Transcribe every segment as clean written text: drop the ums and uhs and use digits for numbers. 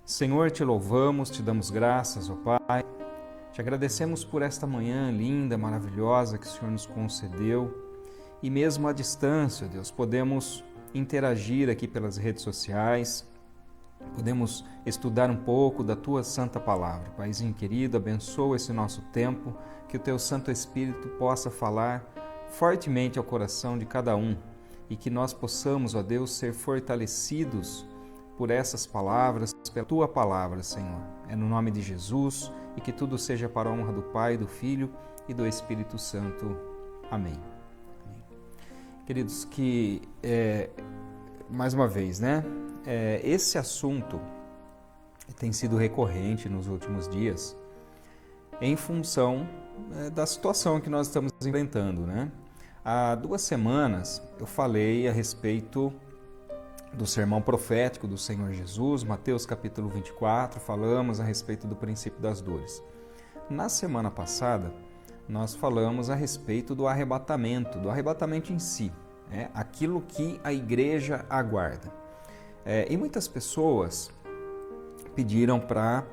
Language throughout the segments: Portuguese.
Senhor, te louvamos, te damos graças, ó Pai. Te agradecemos por esta manhã linda, maravilhosa que o Senhor nos concedeu. E mesmo à distância, Deus, podemos interagir aqui pelas redes sociais, podemos estudar um pouco da Tua Santa Palavra. Paizinho querido, abençoa esse nosso tempo, que o Teu Santo Espírito possa falar fortemente ao coração de cada um e que nós possamos, ó Deus, ser fortalecidos por essas palavras, pela Tua Palavra, Senhor. É no nome de Jesus e que tudo seja para a honra do Pai, do Filho e do Espírito Santo. Amém. Queridos, que mais uma vez, esse assunto tem sido recorrente nos últimos dias em função da situação que nós estamos enfrentando, Há 2 semanas eu falei a respeito do sermão profético do Senhor Jesus, Mateus capítulo 24, falamos a respeito do princípio das dores. Na semana passada, nós falamos a respeito do arrebatamento em si, aquilo que a igreja aguarda. E muitas pessoas pediram para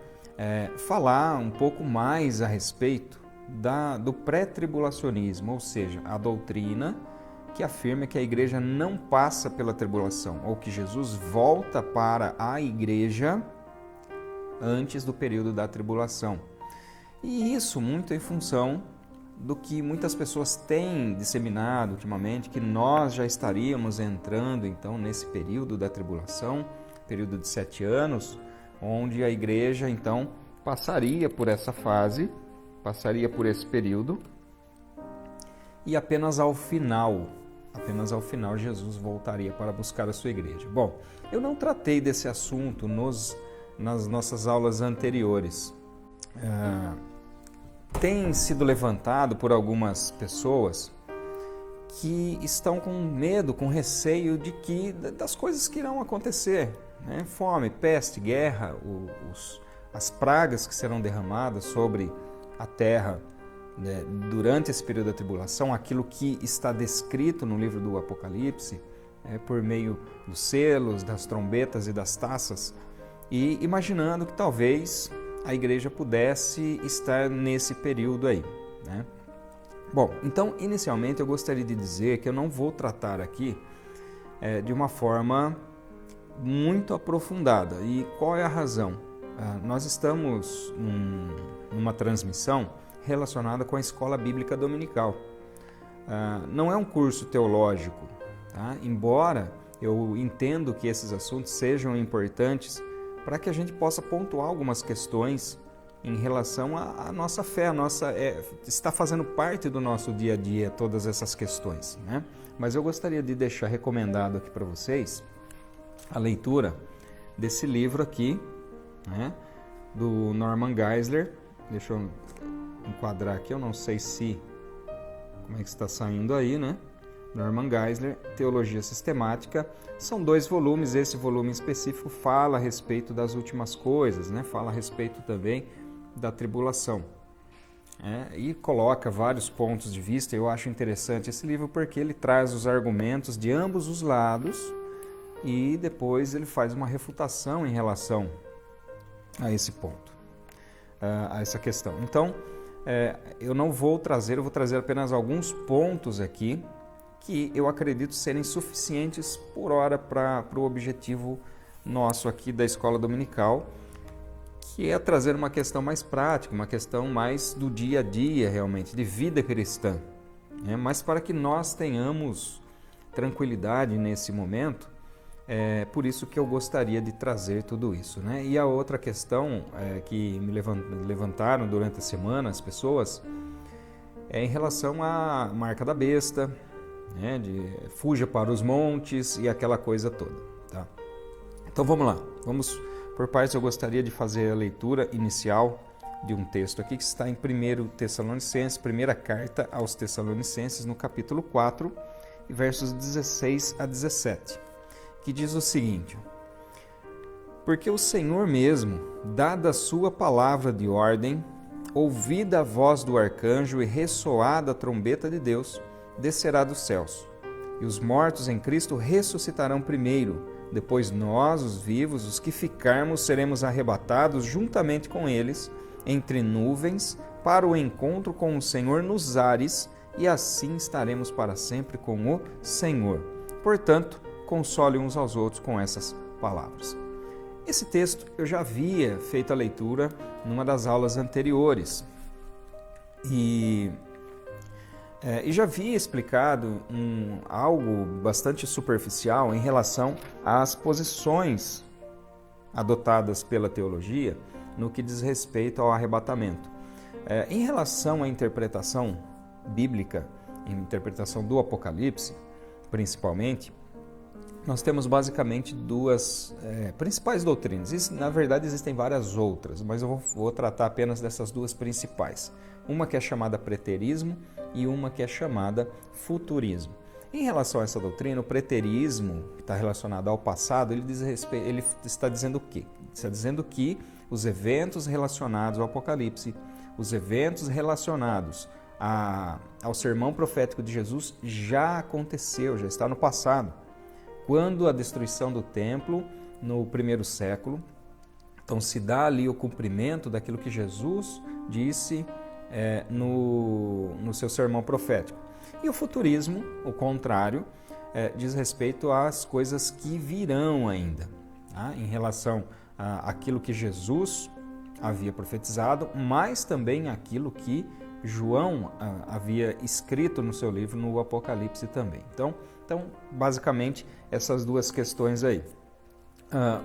falar um pouco mais a respeito do pré-tribulacionismo, ou seja, a doutrina que afirma que a igreja não passa pela tribulação, ou que Jesus volta para a igreja antes do período da tribulação. E isso muito em função do que muitas pessoas têm disseminado ultimamente, que nós já estaríamos entrando então nesse período da tribulação, período de 7 anos, onde a igreja então passaria por essa fase, passaria por esse período, e apenas ao final Jesus voltaria para buscar a sua igreja. Bom, eu não tratei desse assunto nas nossas aulas anteriores. Tem sido levantado por algumas pessoas que estão com medo, com receio das coisas que irão acontecer, Fome, peste, guerra, as pragas que serão derramadas sobre a terra durante esse período da tribulação, aquilo que está descrito no livro do Apocalipse, por meio dos selos, das trombetas e das taças, e imaginando que talvez a igreja pudesse estar nesse período aí, Bom, então, inicialmente eu gostaria de dizer que eu não vou tratar aqui de uma forma muito aprofundada. E qual é a razão? Nós estamos numa transmissão relacionada com a Escola Bíblica Dominical. Não é um curso teológico, embora eu entendo que esses assuntos sejam importantes para que a gente possa pontuar algumas questões em relação à nossa fé, está fazendo parte do nosso dia a dia todas essas questões, Mas eu gostaria de deixar recomendado aqui para vocês a leitura desse livro aqui, do Norman Geisler. Deixa eu enquadrar aqui, eu não sei como é que está saindo aí, Norman Geisler, Teologia Sistemática. São 2 volumes, esse volume específico fala a respeito das últimas coisas, fala a respeito também da tribulação. E coloca vários pontos de vista. Eu acho interessante esse livro porque ele traz os argumentos de ambos os lados e depois ele faz uma refutação em relação a esse ponto, a essa questão. Então, eu vou trazer apenas alguns pontos aqui que eu acredito serem suficientes por hora para o objetivo nosso aqui da Escola Dominical, que é trazer uma questão mais prática, uma questão mais do dia a dia realmente, de vida cristã, mas para que nós tenhamos tranquilidade nesse momento, por isso que eu gostaria de trazer tudo isso, E a outra questão que me levantaram durante a semana as pessoas é em relação à marca da besta, de fuja para os montes e aquela coisa toda, tá? Então vamos lá, por partes. Eu gostaria de fazer a leitura inicial de um texto aqui que está em 1 Tessalonicenses, primeira carta aos Tessalonicenses, no capítulo 4, versos 16 a 17, que diz o seguinte: Porque o Senhor mesmo, dada a sua palavra de ordem, ouvida a voz do arcanjo e ressoada a trombeta de Deus, descerá dos céus, e os mortos em Cristo ressuscitarão primeiro. Depois nós, os vivos, os que ficarmos, seremos arrebatados juntamente com eles entre nuvens para o encontro com o Senhor nos ares, e assim estaremos para sempre com o Senhor. Portanto, console uns aos outros com essas palavras. Esse texto eu já havia feito a leitura numa das aulas anteriores e já havia explicado algo bastante superficial em relação às posições adotadas pela teologia no que diz respeito ao arrebatamento. Em relação à interpretação bíblica, em interpretação do Apocalipse, principalmente, nós temos basicamente duas principais doutrinas. Na verdade, existem várias outras, mas eu vou tratar apenas dessas duas principais. Uma que é chamada preterismo e uma que é chamada futurismo. Em relação a essa doutrina, o preterismo, que está relacionado ao passado, ele está dizendo o quê? Está dizendo que os eventos relacionados ao Apocalipse, os eventos relacionados ao sermão profético de Jesus já aconteceu, já está no passado. Quando a destruição do templo no primeiro século, então se dá ali o cumprimento daquilo que Jesus disse no seu sermão profético. E o futurismo, o contrário, diz respeito às coisas que virão ainda, tá? Em relação àquilo que Jesus havia profetizado, mas também aquilo que João havia escrito no seu livro, no Apocalipse também. Então, basicamente, essas duas questões aí.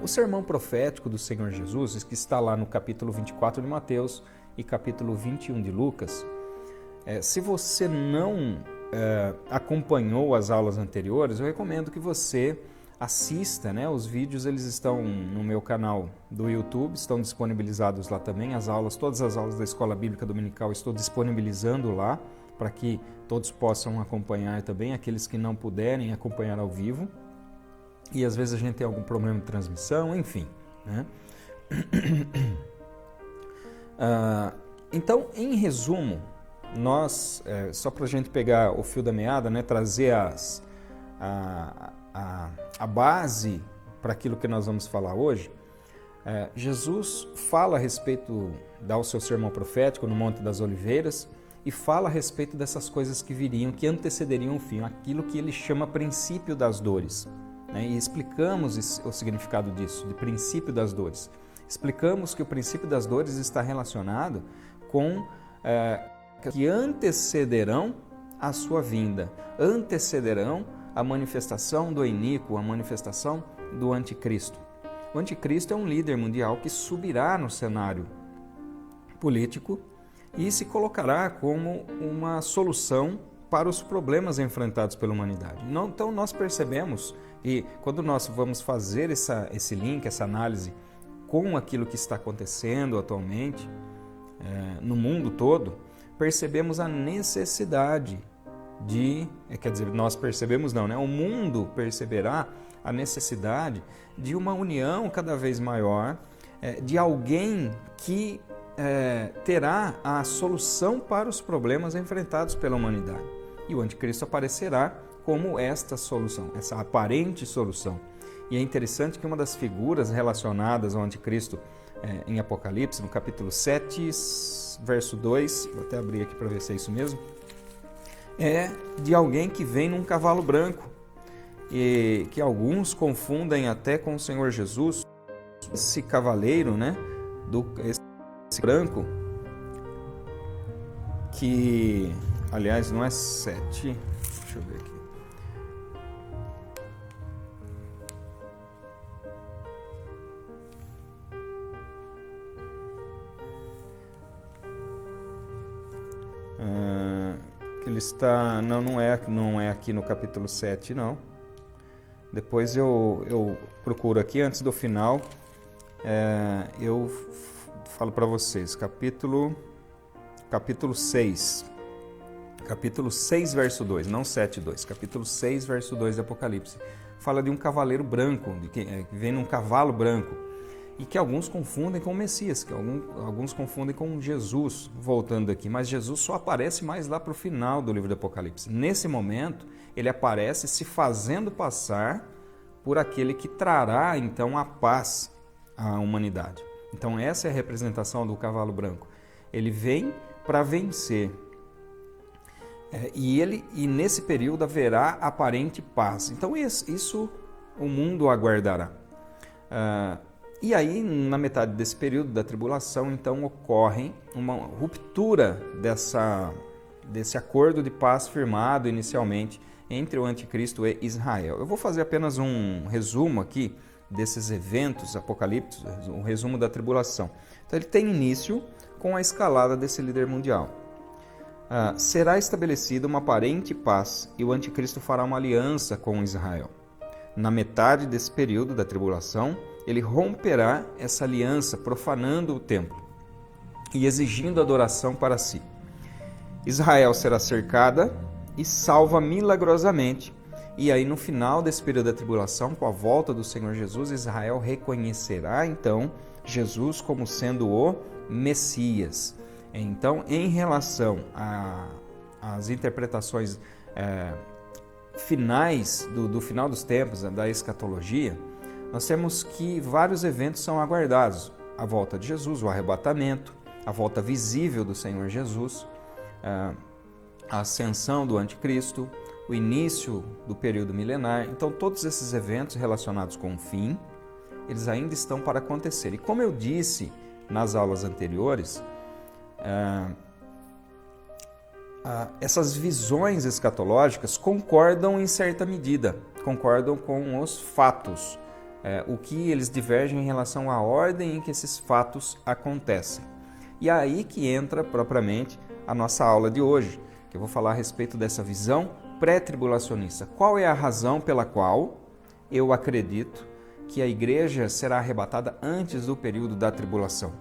O sermão profético do Senhor Jesus, que está lá no capítulo 24 de Mateus e capítulo 21 de Lucas, se você não acompanhou as aulas anteriores, eu recomendo que você assista, né? Os vídeos eles estão no meu canal do YouTube, estão disponibilizados lá também, todas as aulas da Escola Bíblica Dominical estou disponibilizando lá, para que todos possam acompanhar também, aqueles que não puderem acompanhar ao vivo. E às vezes a gente tem algum problema de transmissão, enfim, né? Então, em resumo, nós, só para a gente pegar o fio da meada, né, trazer a base para aquilo que nós vamos falar hoje, Jesus fala a respeito, dá o seu sermão profético no Monte das Oliveiras, e fala a respeito dessas coisas que viriam, que antecederiam o fim, aquilo que ele chama princípio das dores. Né? E explicamos o significado disso, de princípio das dores. Explicamos que o princípio das dores está relacionado com que antecederão a sua vinda, antecederão a manifestação do iníquo, a manifestação do anticristo. O anticristo é um líder mundial que subirá no cenário político e se colocará como uma solução para os problemas enfrentados pela humanidade. Então nós percebemos, e quando nós vamos fazer esse link, essa análise com aquilo que está acontecendo atualmente no mundo todo, percebemos a necessidade nós percebemos não, né? O mundo perceberá a necessidade de uma união cada vez maior, de alguém que terá a solução para os problemas enfrentados pela humanidade. E o anticristo aparecerá como esta solução, essa aparente solução. E é interessante que uma das figuras relacionadas ao anticristo em Apocalipse, no capítulo 7, verso 2, vou até abrir aqui para ver se é isso mesmo, é de alguém que vem num cavalo branco, e que alguns confundem até com o Senhor Jesus. Esse cavaleiro, né, esse branco, que aliás não é 7, deixa eu ver aqui. Ele está, não é aqui no capítulo 7, não. Depois eu procuro aqui, antes do final, eu falo para vocês, capítulo 6. Capítulo 6, verso 2, não 7, 2. Capítulo 6, verso 2 de Apocalipse. Fala de um cavaleiro branco, que vem num cavalo branco, e que alguns confundem com o Messias, que alguns confundem com Jesus, voltando aqui. Mas Jesus só aparece mais lá para o final do livro do Apocalipse. Nesse momento, ele aparece se fazendo passar por aquele que trará então a paz à humanidade. Então essa é a representação do cavalo branco. Ele vem para vencer. E nesse período haverá aparente paz. Então isso o mundo aguardará. E aí, na metade desse período da tribulação, então ocorre uma ruptura desse acordo de paz firmado inicialmente entre o anticristo e Israel. Eu vou fazer apenas um resumo aqui desses eventos apocalípticos, um resumo da tribulação. Então ele tem início com a escalada desse líder mundial. Será estabelecida uma aparente paz e o anticristo fará uma aliança com Israel. Na metade desse período da tribulação, ele romperá essa aliança, profanando o templo e exigindo adoração para si. Israel será cercada e salva milagrosamente. E aí, no final desse período da tribulação, com a volta do Senhor Jesus, Israel reconhecerá, então, Jesus como sendo o Messias. Então, em relação às interpretações finais do final dos tempos, da escatologia, nós temos que vários eventos são aguardados. A volta de Jesus, o arrebatamento, a volta visível do Senhor Jesus, a ascensão do anticristo, o início do período milenar. Então, todos esses eventos relacionados com o fim, eles ainda estão para acontecer. E como eu disse nas aulas anteriores, essas visões escatológicas concordam em certa medida, concordam com os fatos, o que eles divergem em relação à ordem em que esses fatos acontecem. E é aí que entra propriamente a nossa aula de hoje, que eu vou falar a respeito dessa visão pré-tribulacionista. Qual é a razão pela qual eu acredito que a igreja será arrebatada antes do período da tribulação?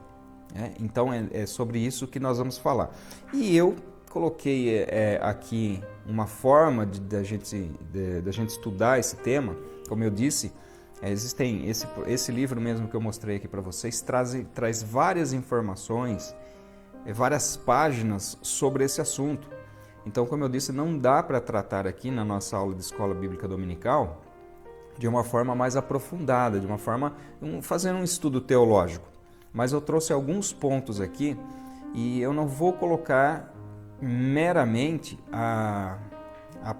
Então é sobre isso que nós vamos falar. E eu coloquei aqui uma forma da gente estudar esse tema. Como eu disse, existem esse livro mesmo que eu mostrei aqui para vocês, traz várias informações, várias páginas sobre esse assunto. Então, como eu disse, não dá para tratar aqui na nossa aula de Escola Bíblica Dominical de uma forma mais aprofundada, de uma forma fazendo um estudo teológico. Mas eu trouxe alguns pontos aqui e eu não vou colocar meramente a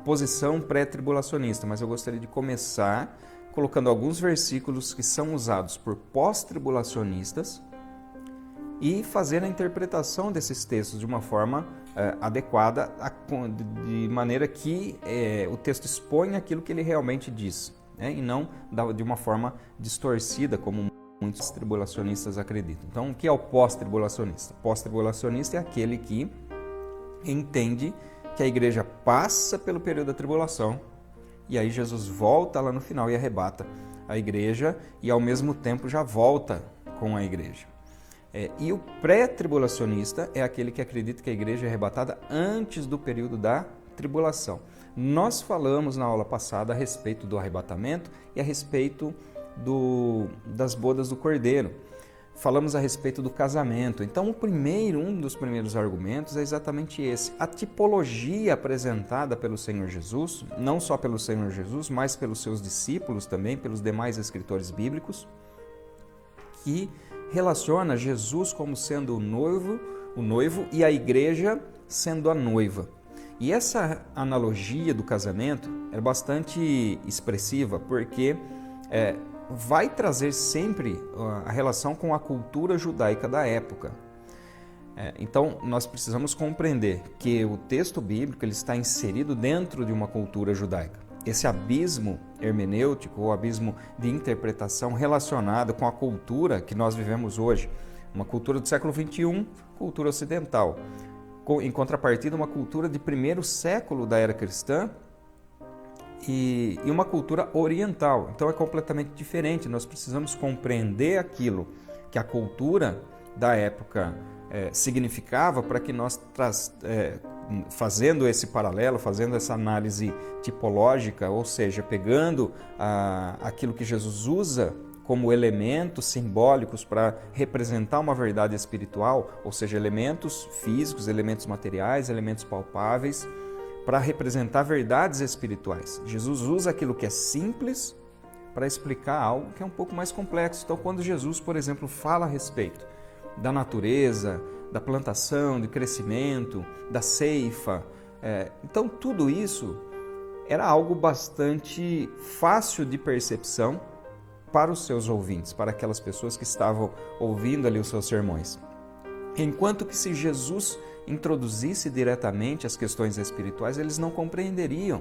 posição pré-tribulacionista, mas eu gostaria de começar colocando alguns versículos que são usados por pós-tribulacionistas e fazer a interpretação desses textos de uma forma adequada, de maneira que o texto exponha aquilo que ele realmente diz, e não de uma forma distorcida, como muitos tribulacionistas acreditam. Então, o que é o pós-tribulacionista? Pós-tribulacionista é aquele que entende que a igreja passa pelo período da tribulação e aí Jesus volta lá no final e arrebata a igreja e ao mesmo tempo já volta com a igreja. E o pré-tribulacionista é aquele que acredita que a igreja é arrebatada antes do período da tribulação. Nós falamos na aula passada a respeito do arrebatamento e a respeito das bodas do Cordeiro. Falamos a respeito do casamento. Então, um dos primeiros argumentos é exatamente esse. A tipologia apresentada pelo Senhor Jesus, não só pelo Senhor Jesus, mas pelos seus discípulos também, pelos demais escritores bíblicos, que relaciona Jesus como sendo o noivo e a igreja sendo a noiva. E essa analogia do casamento é bastante expressiva, porque vai trazer sempre a relação com a cultura judaica da época. Então, nós precisamos compreender que o texto bíblico ele está inserido dentro de uma cultura judaica. Esse abismo hermenêutico, ou abismo de interpretação relacionado com a cultura que nós vivemos hoje, uma cultura do século XXI, cultura ocidental, em contrapartida uma cultura de primeiro século da era cristã, e uma cultura oriental. Então é completamente diferente. Nós precisamos compreender aquilo que a cultura da época significava para que nós, fazendo esse paralelo, fazendo essa análise tipológica, ou seja, pegando aquilo que Jesus usa como elementos simbólicos para representar uma verdade espiritual, ou seja, elementos físicos, elementos materiais, elementos palpáveis, para representar verdades espirituais. Jesus usa aquilo que é simples para explicar algo que é um pouco mais complexo. Então, quando Jesus, por exemplo, fala a respeito da natureza, da plantação, de crescimento, da ceifa, então tudo isso era algo bastante fácil de percepção para os seus ouvintes, para aquelas pessoas que estavam ouvindo ali os seus sermões. Enquanto que se Jesus introduzisse diretamente as questões espirituais, eles não compreenderiam.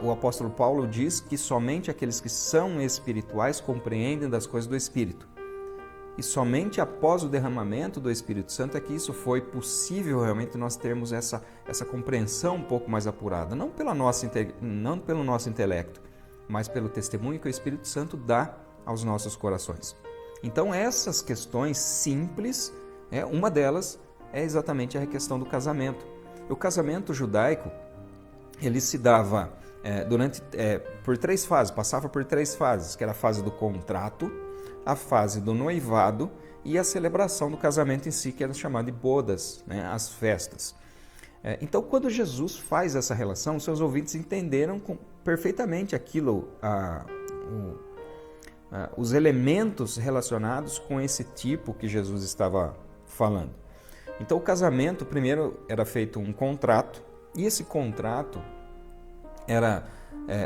O apóstolo Paulo diz que somente aqueles que são espirituais compreendem das coisas do Espírito. E somente após o derramamento do Espírito Santo é que isso foi possível realmente nós termos essa compreensão um pouco mais apurada, não pelo nosso intelecto, mas pelo testemunho que o Espírito Santo dá aos nossos corações. Então essas questões simples, uma delas é exatamente a questão do casamento. O casamento judaico, ele se dava por 3 fases, passava por 3 fases, que era a fase do contrato, a fase do noivado e a celebração do casamento em si, que era chamada de bodas, as festas. Então, quando Jesus faz essa relação, seus ouvintes entenderam perfeitamente aquilo, os elementos relacionados com esse tipo que Jesus estava falando. Então, o casamento, primeiro, era feito um contrato, e esse contrato era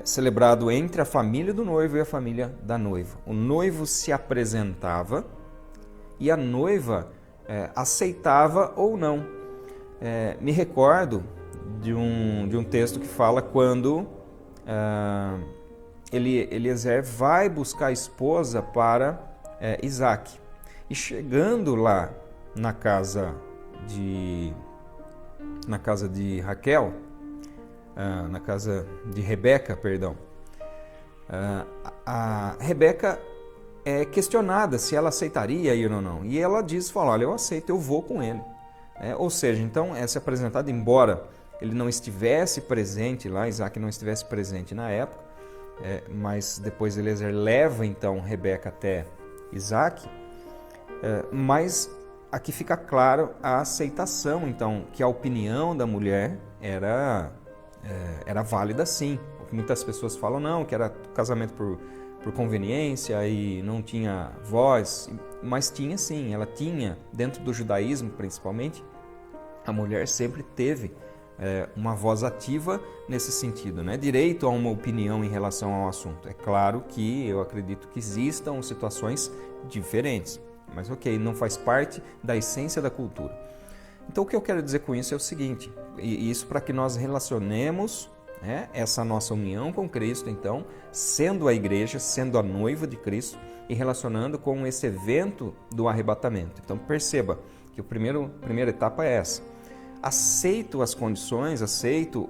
celebrado entre a família do noivo e a família da noiva. O noivo se apresentava e a noiva aceitava ou não. Me recordo de um texto que fala quando Eliezer vai buscar a esposa para Isaac. E chegando lá na casa de Raquel, na casa de Rebeca, perdão, a Rebeca é questionada se ela aceitaria ir ou não. E ela fala, olha, eu aceito, eu vou com ele. Ou seja, então é se apresentado, embora ele não estivesse presente lá, Isaac não estivesse presente na época, mas depois Eliezer leva então Rebeca até Isaac, mas aqui fica claro a aceitação, então, que a opinião da mulher era válida sim. Muitas pessoas falam não, que era casamento por conveniência e não tinha voz, mas tinha sim, ela tinha, dentro do judaísmo principalmente, a mulher sempre teve uma voz ativa nesse sentido, direito a uma opinião em relação ao assunto. É claro que eu acredito que existam situações diferentes, mas ok, não faz parte da essência da cultura. Então o que eu quero dizer com isso é o seguinte, e isso para que nós relacionemos essa nossa união com Cristo, então, sendo a igreja, sendo a noiva de Cristo e relacionando com esse evento do arrebatamento. Então perceba que a primeira etapa é essa. Aceito as condições, aceito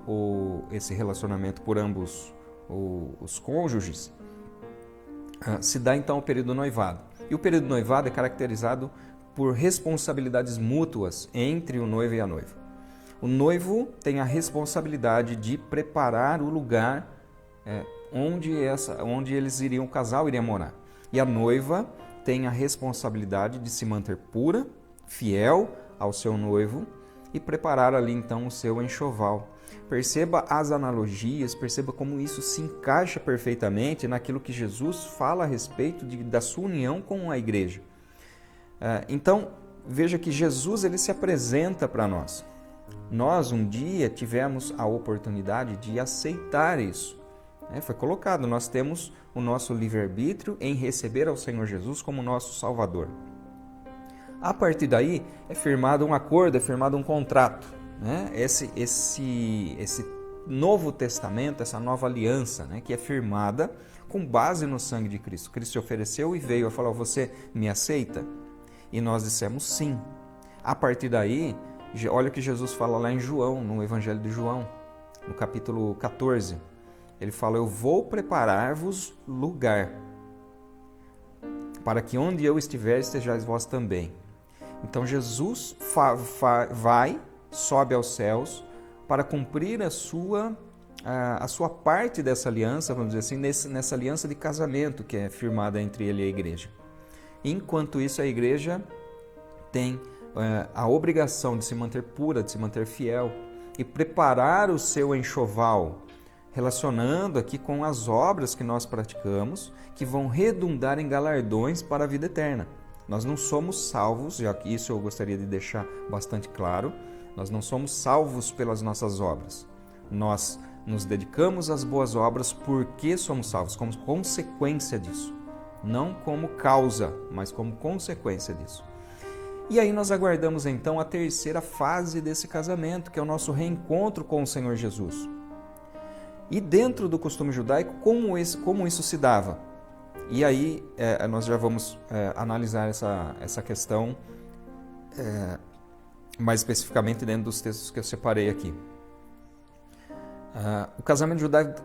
esse relacionamento por ambos os cônjuges, se dá então o período do noivado. E o período do noivado é caracterizado por responsabilidades mútuas entre o noivo e a noiva. O noivo tem a responsabilidade de preparar o lugar onde eles iriam, o casal iria morar. E a noiva tem a responsabilidade de se manter pura, fiel ao seu noivo e preparar ali então o seu enxoval. Perceba as analogias, perceba como isso se encaixa perfeitamente naquilo que Jesus fala a respeito da sua união com a igreja. Então, veja que Jesus ele se apresenta para nós. Nós um dia tivemos a oportunidade de aceitar isso. Foi colocado, nós temos o nosso livre-arbítrio em receber ao Senhor Jesus como nosso Salvador. A partir daí é firmado um acordo, é firmado um contrato. Esse Novo Testamento, essa nova aliança, que é firmada com base no sangue de Cristo. Cristo se ofereceu e veio a falar, você me aceita? E nós dissemos sim. A partir daí, olha o que Jesus fala lá em João, no Evangelho de João, no capítulo 14. Ele fala, eu vou preparar-vos lugar, para que onde eu estiver, estejais vós também. Então Jesus sobe aos céus para cumprir a sua parte dessa aliança, vamos dizer assim, nessa aliança de casamento que é firmada entre ele e a igreja. Enquanto isso, a igreja tem a obrigação de se manter pura, de se manter fiel e preparar o seu enxoval, relacionando aqui com as obras que nós praticamos, que vão redundar em galardões para a vida eterna. Nós não somos salvos, já que isso eu gostaria de deixar bastante claro, nós não somos salvos pelas nossas obras. Nós nos dedicamos às boas obras porque somos salvos, como consequência disso. Não como causa, mas como consequência disso. E aí nós aguardamos então a terceira fase desse casamento, que é o nosso reencontro com o Senhor Jesus. E dentro do costume judaico, como isso se dava? E aí nós já vamos analisar essa questão mais especificamente dentro dos textos que eu separei aqui. O casamento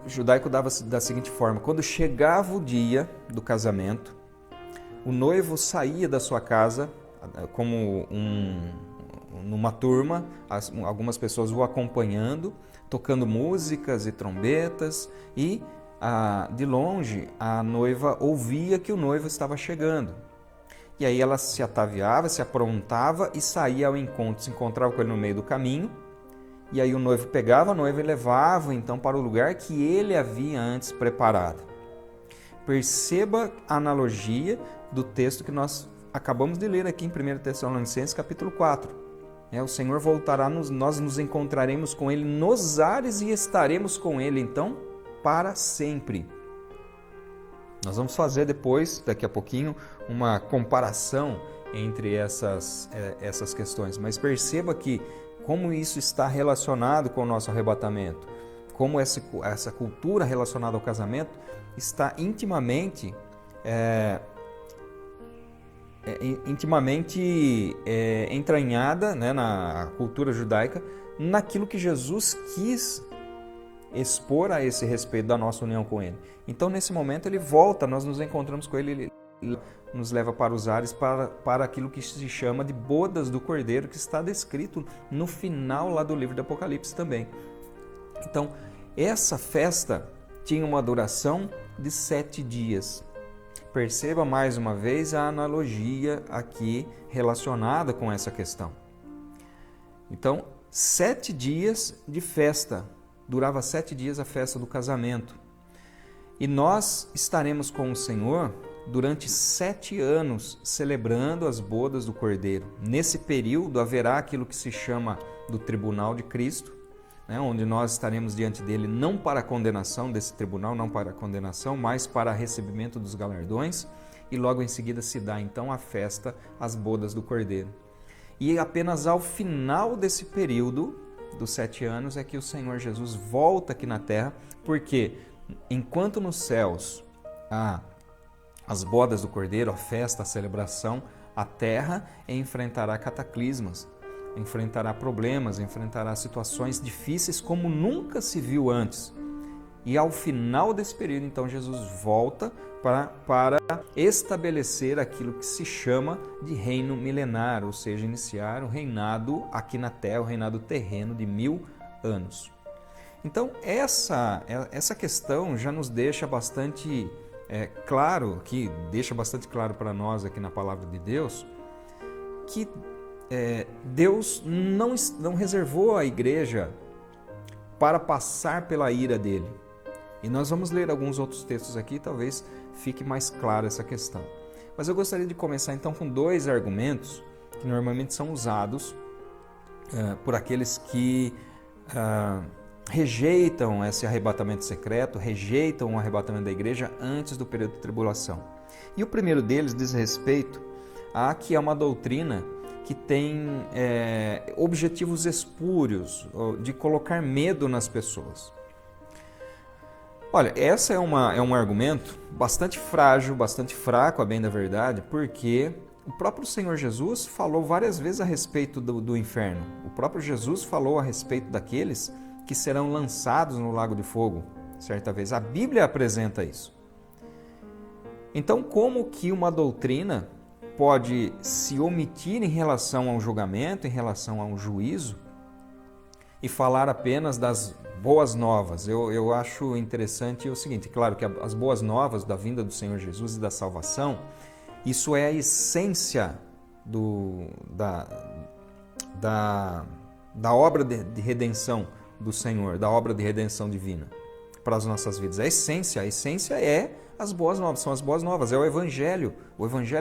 judaico dava-se da seguinte forma: quando chegava o dia do casamento, o noivo saía da sua casa como numa turma, algumas pessoas o acompanhando, tocando músicas e trombetas, e de longe a noiva ouvia que o noivo estava chegando. E aí ela se ataviava, se aprontava e saía ao encontro, se encontrava com ele no meio do caminho. E aí o noivo pegava a noiva e levava então para o lugar que ele havia antes preparado. Perceba a analogia do texto que nós acabamos de ler aqui em 1 Tessalonicenses capítulo 4. O Senhor voltará, nós nos encontraremos com Ele nos ares e estaremos com Ele então para sempre. Nós vamos fazer depois, daqui a pouquinho, uma comparação entre essas questões. Mas perceba que como isso está relacionado com o nosso arrebatamento, como essa cultura relacionada ao casamento está intimamente entranhada, né, na cultura judaica, naquilo que Jesus quis expor a esse respeito da nossa união com Ele. Então, nesse momento, Ele volta, nós nos encontramos com Ele, Ele nos leva para os ares, para aquilo que se chama de bodas do Cordeiro, que está descrito no final lá do livro do Apocalipse também. Então, essa festa tinha uma duração de 7 dias. Perceba mais uma vez a analogia aqui relacionada com essa questão. Então, 7 dias de festa. Durava 7 dias a festa do casamento. E nós estaremos com o Senhor durante 7 anos celebrando as bodas do Cordeiro. Nesse período haverá aquilo que se chama do tribunal de Cristo, né, onde nós estaremos diante dele não para a condenação desse tribunal, não para a condenação, mas para recebimento dos galardões. E logo em seguida se dá então a festa, as bodas do Cordeiro. E apenas ao final desse período dos 7 anos é que o Senhor Jesus volta aqui na terra, porque enquanto nos céus há as bodas do Cordeiro, a festa, a celebração, a terra enfrentará cataclismas, enfrentará problemas, enfrentará situações difíceis como nunca se viu antes. E ao final desse período, então, Jesus volta para estabelecer aquilo que se chama de reino milenar, ou seja, iniciar o reinado aqui na terra, o reinado terreno de 1000 anos. Então, essa questão já nos deixa bastante claro, que deixa bastante claro para nós aqui na Palavra de Deus, que Deus não reservou a igreja para passar pela ira dele. E nós vamos ler alguns outros textos aqui, talvez fique mais clara essa questão. Mas eu gostaria de começar então com 2 argumentos que normalmente são usados por aqueles que rejeitam esse arrebatamento secreto, rejeitam o arrebatamento da igreja antes do período de tribulação. E o primeiro deles diz respeito a que é uma doutrina que tem objetivos espúrios, de colocar medo nas pessoas. Olha, esse é um argumento bastante frágil, bastante fraco, a bem da verdade, porque o próprio Senhor Jesus falou várias vezes a respeito do inferno. O próprio Jesus falou a respeito daqueles que serão lançados no lago de fogo, certa vez. A Bíblia apresenta isso. Então, como que uma doutrina pode se omitir em relação ao julgamento, em relação ao juízo, e falar apenas das boas novas? Eu acho interessante o seguinte: claro que as boas novas da vinda do Senhor Jesus e da salvação, isso é a essência da obra de redenção do Senhor, da obra de redenção divina. para as nossas vidas. A essência é as boas novas, são as boas novas, é o Evangelho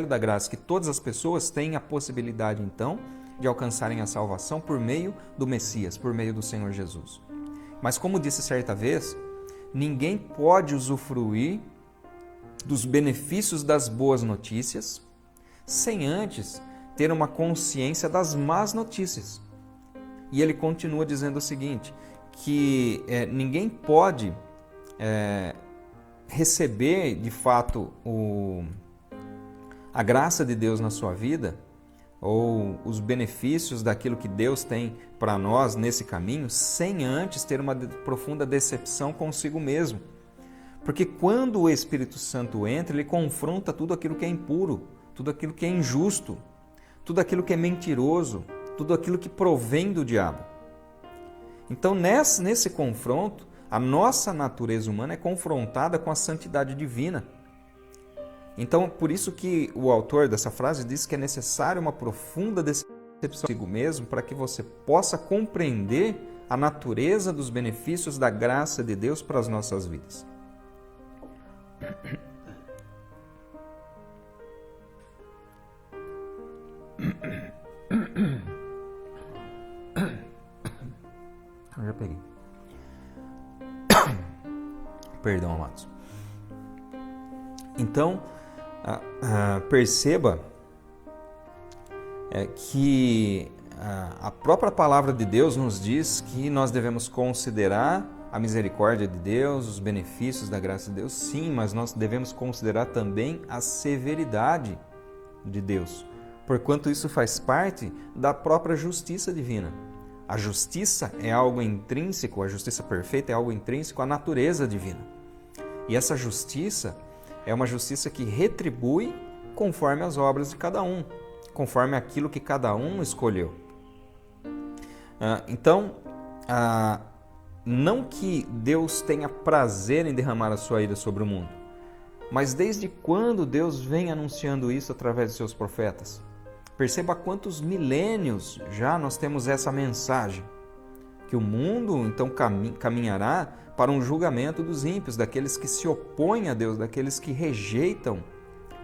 da graça, que todas as pessoas têm a possibilidade, então, de alcançarem a salvação por meio do Messias, por meio do Senhor Jesus. Mas como disse certa vez, ninguém pode usufruir dos benefícios das boas notícias sem antes ter uma consciência das más notícias. E ele continua dizendo o seguinte, que ninguém pode receber de fato a graça de Deus na sua vida, ou os benefícios daquilo que Deus tem para nós nesse caminho, sem antes ter uma profunda decepção consigo mesmo. Porque quando o Espírito Santo entra, ele confronta tudo aquilo que é impuro, tudo aquilo que é injusto, tudo aquilo que é mentiroso, tudo aquilo que provém do diabo. Então, nesse confronto, a nossa natureza humana é confrontada com a santidade divina. Então, por isso que o autor dessa frase diz que é necessário uma profunda decepção consigo mesmo para que você possa compreender a natureza dos benefícios da graça de Deus para as nossas vidas. Eu já peguei. Perdão, amados. Então, perceba que a própria palavra de Deus nos diz que nós devemos considerar a misericórdia de Deus, os benefícios da graça de Deus, sim, mas nós devemos considerar também a severidade de Deus, porquanto isso faz parte da própria justiça divina. A justiça é algo intrínseco, a justiça perfeita é algo intrínseco à natureza divina. E essa justiça é uma justiça que retribui conforme as obras de cada um, conforme aquilo que cada um escolheu. Então, não que Deus tenha prazer em derramar a sua ira sobre o mundo, mas desde quando Deus vem anunciando isso através de seus profetas? Perceba quantos milênios já nós temos essa mensagem, que o mundo então caminhará para um julgamento dos ímpios, daqueles que se opõem a Deus, daqueles que rejeitam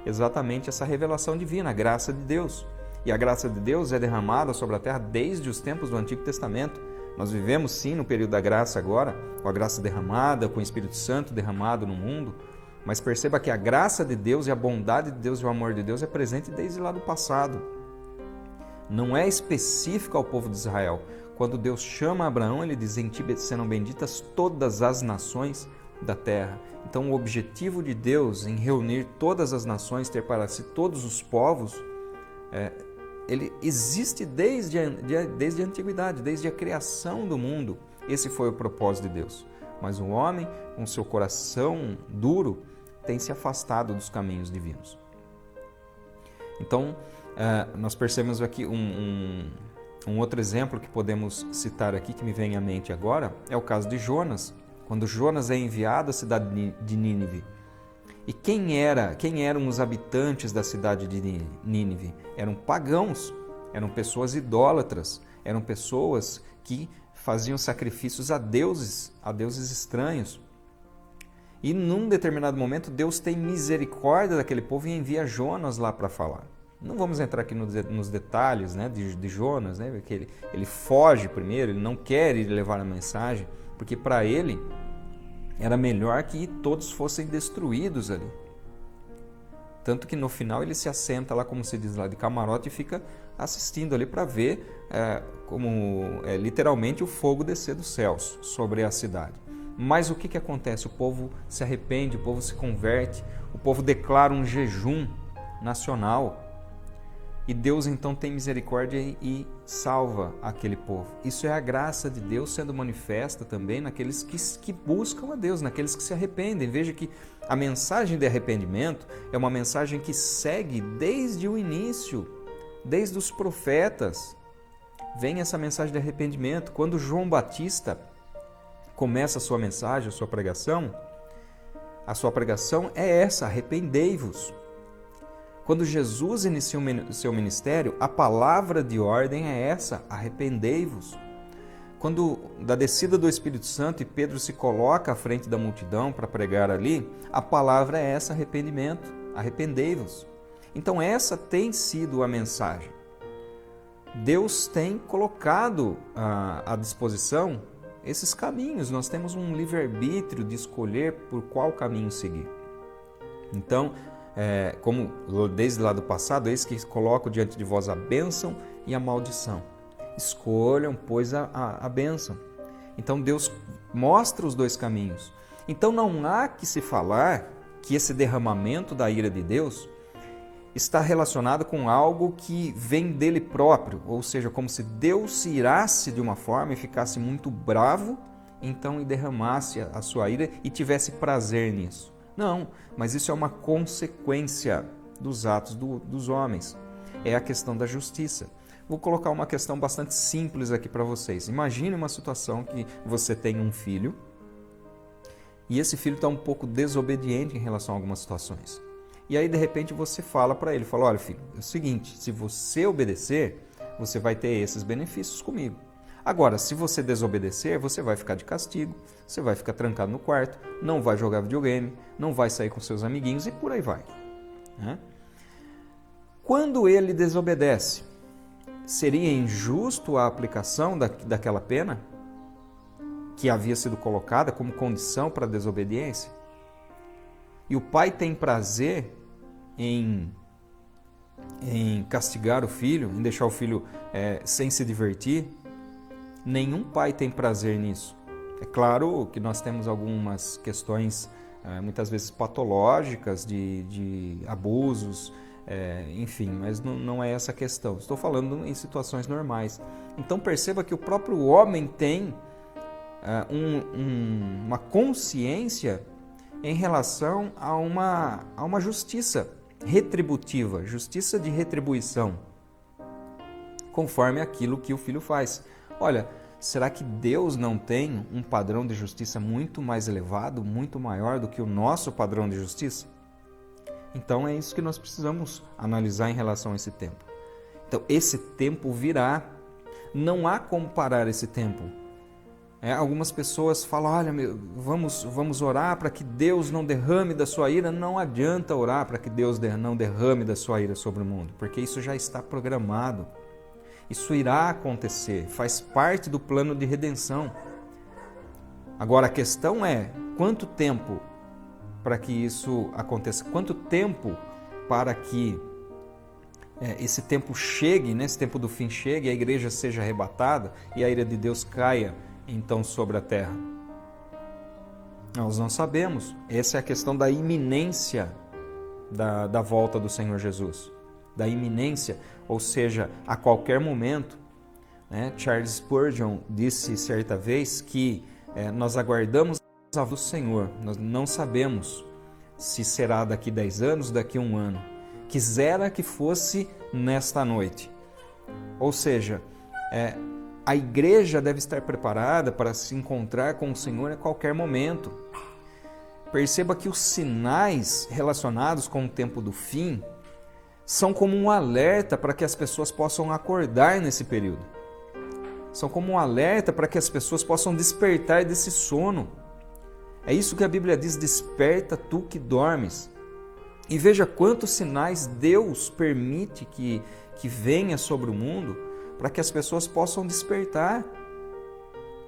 exatamente essa revelação divina, a graça de Deus. E a graça de Deus é derramada sobre a terra desde os tempos do Antigo Testamento. Nós vivemos sim no período da graça agora, com a graça derramada, com o Espírito Santo derramado no mundo, mas perceba que a graça de Deus e a bondade de Deus e o amor de Deus é presente desde lá do passado. Não é específico ao povo de Israel. Quando Deus chama Abraão, ele diz: em ti serão benditas todas as nações da terra. Então o objetivo de Deus em reunir todas as nações, ter para si todos os povos, ele existe desde a antiguidade, desde a criação do mundo. Esse foi o propósito de Deus. Mas o homem, com seu coração duro, tem se afastado dos caminhos divinos. Então, nós percebemos aqui um outro exemplo que podemos citar aqui, que me vem à mente agora, é o caso de Jonas. Quando Jonas é enviado à cidade de Nínive. E quem eram os habitantes da cidade de Nínive? Eram pagãos, eram pessoas idólatras, eram pessoas que faziam sacrifícios a deuses estranhos. E num determinado momento Deus tem misericórdia daquele povo e envia Jonas lá para falar. Não vamos entrar aqui nos detalhes, né, de Jonas, né, porque ele foge primeiro, ele não quer ir levar a mensagem, porque para ele era melhor que todos fossem destruídos ali. Tanto que no final ele se assenta lá, como se diz lá, de camarote e fica assistindo ali para ver literalmente o fogo descer dos céus sobre a cidade. Mas o que acontece? O povo se arrepende, o povo se converte, o povo declara um jejum nacional. E Deus então tem misericórdia e salva aquele povo. Isso é a graça de Deus sendo manifesta também naqueles que buscam a Deus, naqueles que se arrependem. Veja que a mensagem de arrependimento é uma mensagem que segue desde o início, desde os profetas. Vem essa mensagem de arrependimento. Quando João Batista começa a sua mensagem, a sua pregação é essa: arrependei-vos. Quando Jesus inicia o seu ministério, a palavra de ordem é essa: arrependei-vos. quando da descida do Espírito Santo e Pedro se coloca à frente da multidão para pregar ali, a palavra é essa: arrependimento, arrependei-vos. Então essa tem sido a mensagem. Deus tem colocado à disposição esses caminhos, nós temos um livre-arbítrio de escolher por qual caminho seguir. Então, como desde lá do passado, eis que coloco diante de vós a bênção e a maldição. Escolham, pois, a bênção. Então Deus mostra os dois caminhos. Então não há que se falar que esse derramamento da ira de Deus está relacionado com algo que vem dele próprio, ou seja, como se Deus se irasse de uma forma e ficasse muito bravo, então e derramasse a sua ira e tivesse prazer nisso. Não, mas isso é uma consequência dos atos dos homens. É a questão da justiça. Vou colocar uma questão bastante simples aqui para vocês. Imagine uma situação que você tem um filho e esse filho está um pouco desobediente em relação a algumas situações. E aí, de repente, você fala para ele, fala: olha, filho, é o seguinte, se você obedecer, você vai ter esses benefícios comigo. Agora, se você desobedecer, você vai ficar de castigo, você vai ficar trancado no quarto, não vai jogar videogame, não vai sair com seus amiguinhos e por aí vai. Quando ele desobedece, seria injusto a aplicação daquela pena que havia sido colocada como condição para a desobediência? E o pai tem prazer em castigar o filho, em deixar o filho sem se divertir? Nenhum pai tem prazer nisso. É claro que nós temos algumas questões muitas vezes patológicas de abusos, enfim, mas não é essa a questão. Estou falando em situações normais. Então perceba que o próprio homem tem uma consciência em relação a uma justiça retributiva, justiça de retribuição, conforme aquilo que o filho faz. Olha, será que Deus não tem um padrão de justiça muito mais elevado, muito maior do que o nosso padrão de justiça? Então é isso que nós precisamos analisar em relação a esse tempo. Então esse tempo virá, não há como parar esse tempo. Algumas pessoas falam: olha, vamos orar para que Deus não derrame da sua ira. Não adianta orar para que Deus não derrame da sua ira sobre o mundo, porque isso já está programado. Isso irá acontecer, faz parte do plano de redenção. Agora a questão é: quanto tempo para que isso aconteça? Quanto tempo para que esse tempo chegue, esse tempo do fim chegue, a igreja seja arrebatada e a ira de Deus caia então sobre a terra? Nós não sabemos. Essa é a questão da iminência da volta do Senhor Jesus. Da iminência, ou seja, a qualquer momento. Charles Spurgeon disse certa vez que nós aguardamos a volta do Senhor. Nós não sabemos se será daqui 10 anos, daqui 1 ano. Quisera que fosse nesta noite. Ou seja, a igreja deve estar preparada para se encontrar com o Senhor a qualquer momento. Perceba que os sinais relacionados com o tempo do fim são como um alerta para que as pessoas possam acordar nesse período. São como um alerta para que as pessoas possam despertar desse sono. É isso que a Bíblia diz: desperta tu que dormes. E veja quantos sinais Deus permite que venha sobre o mundo para que as pessoas possam despertar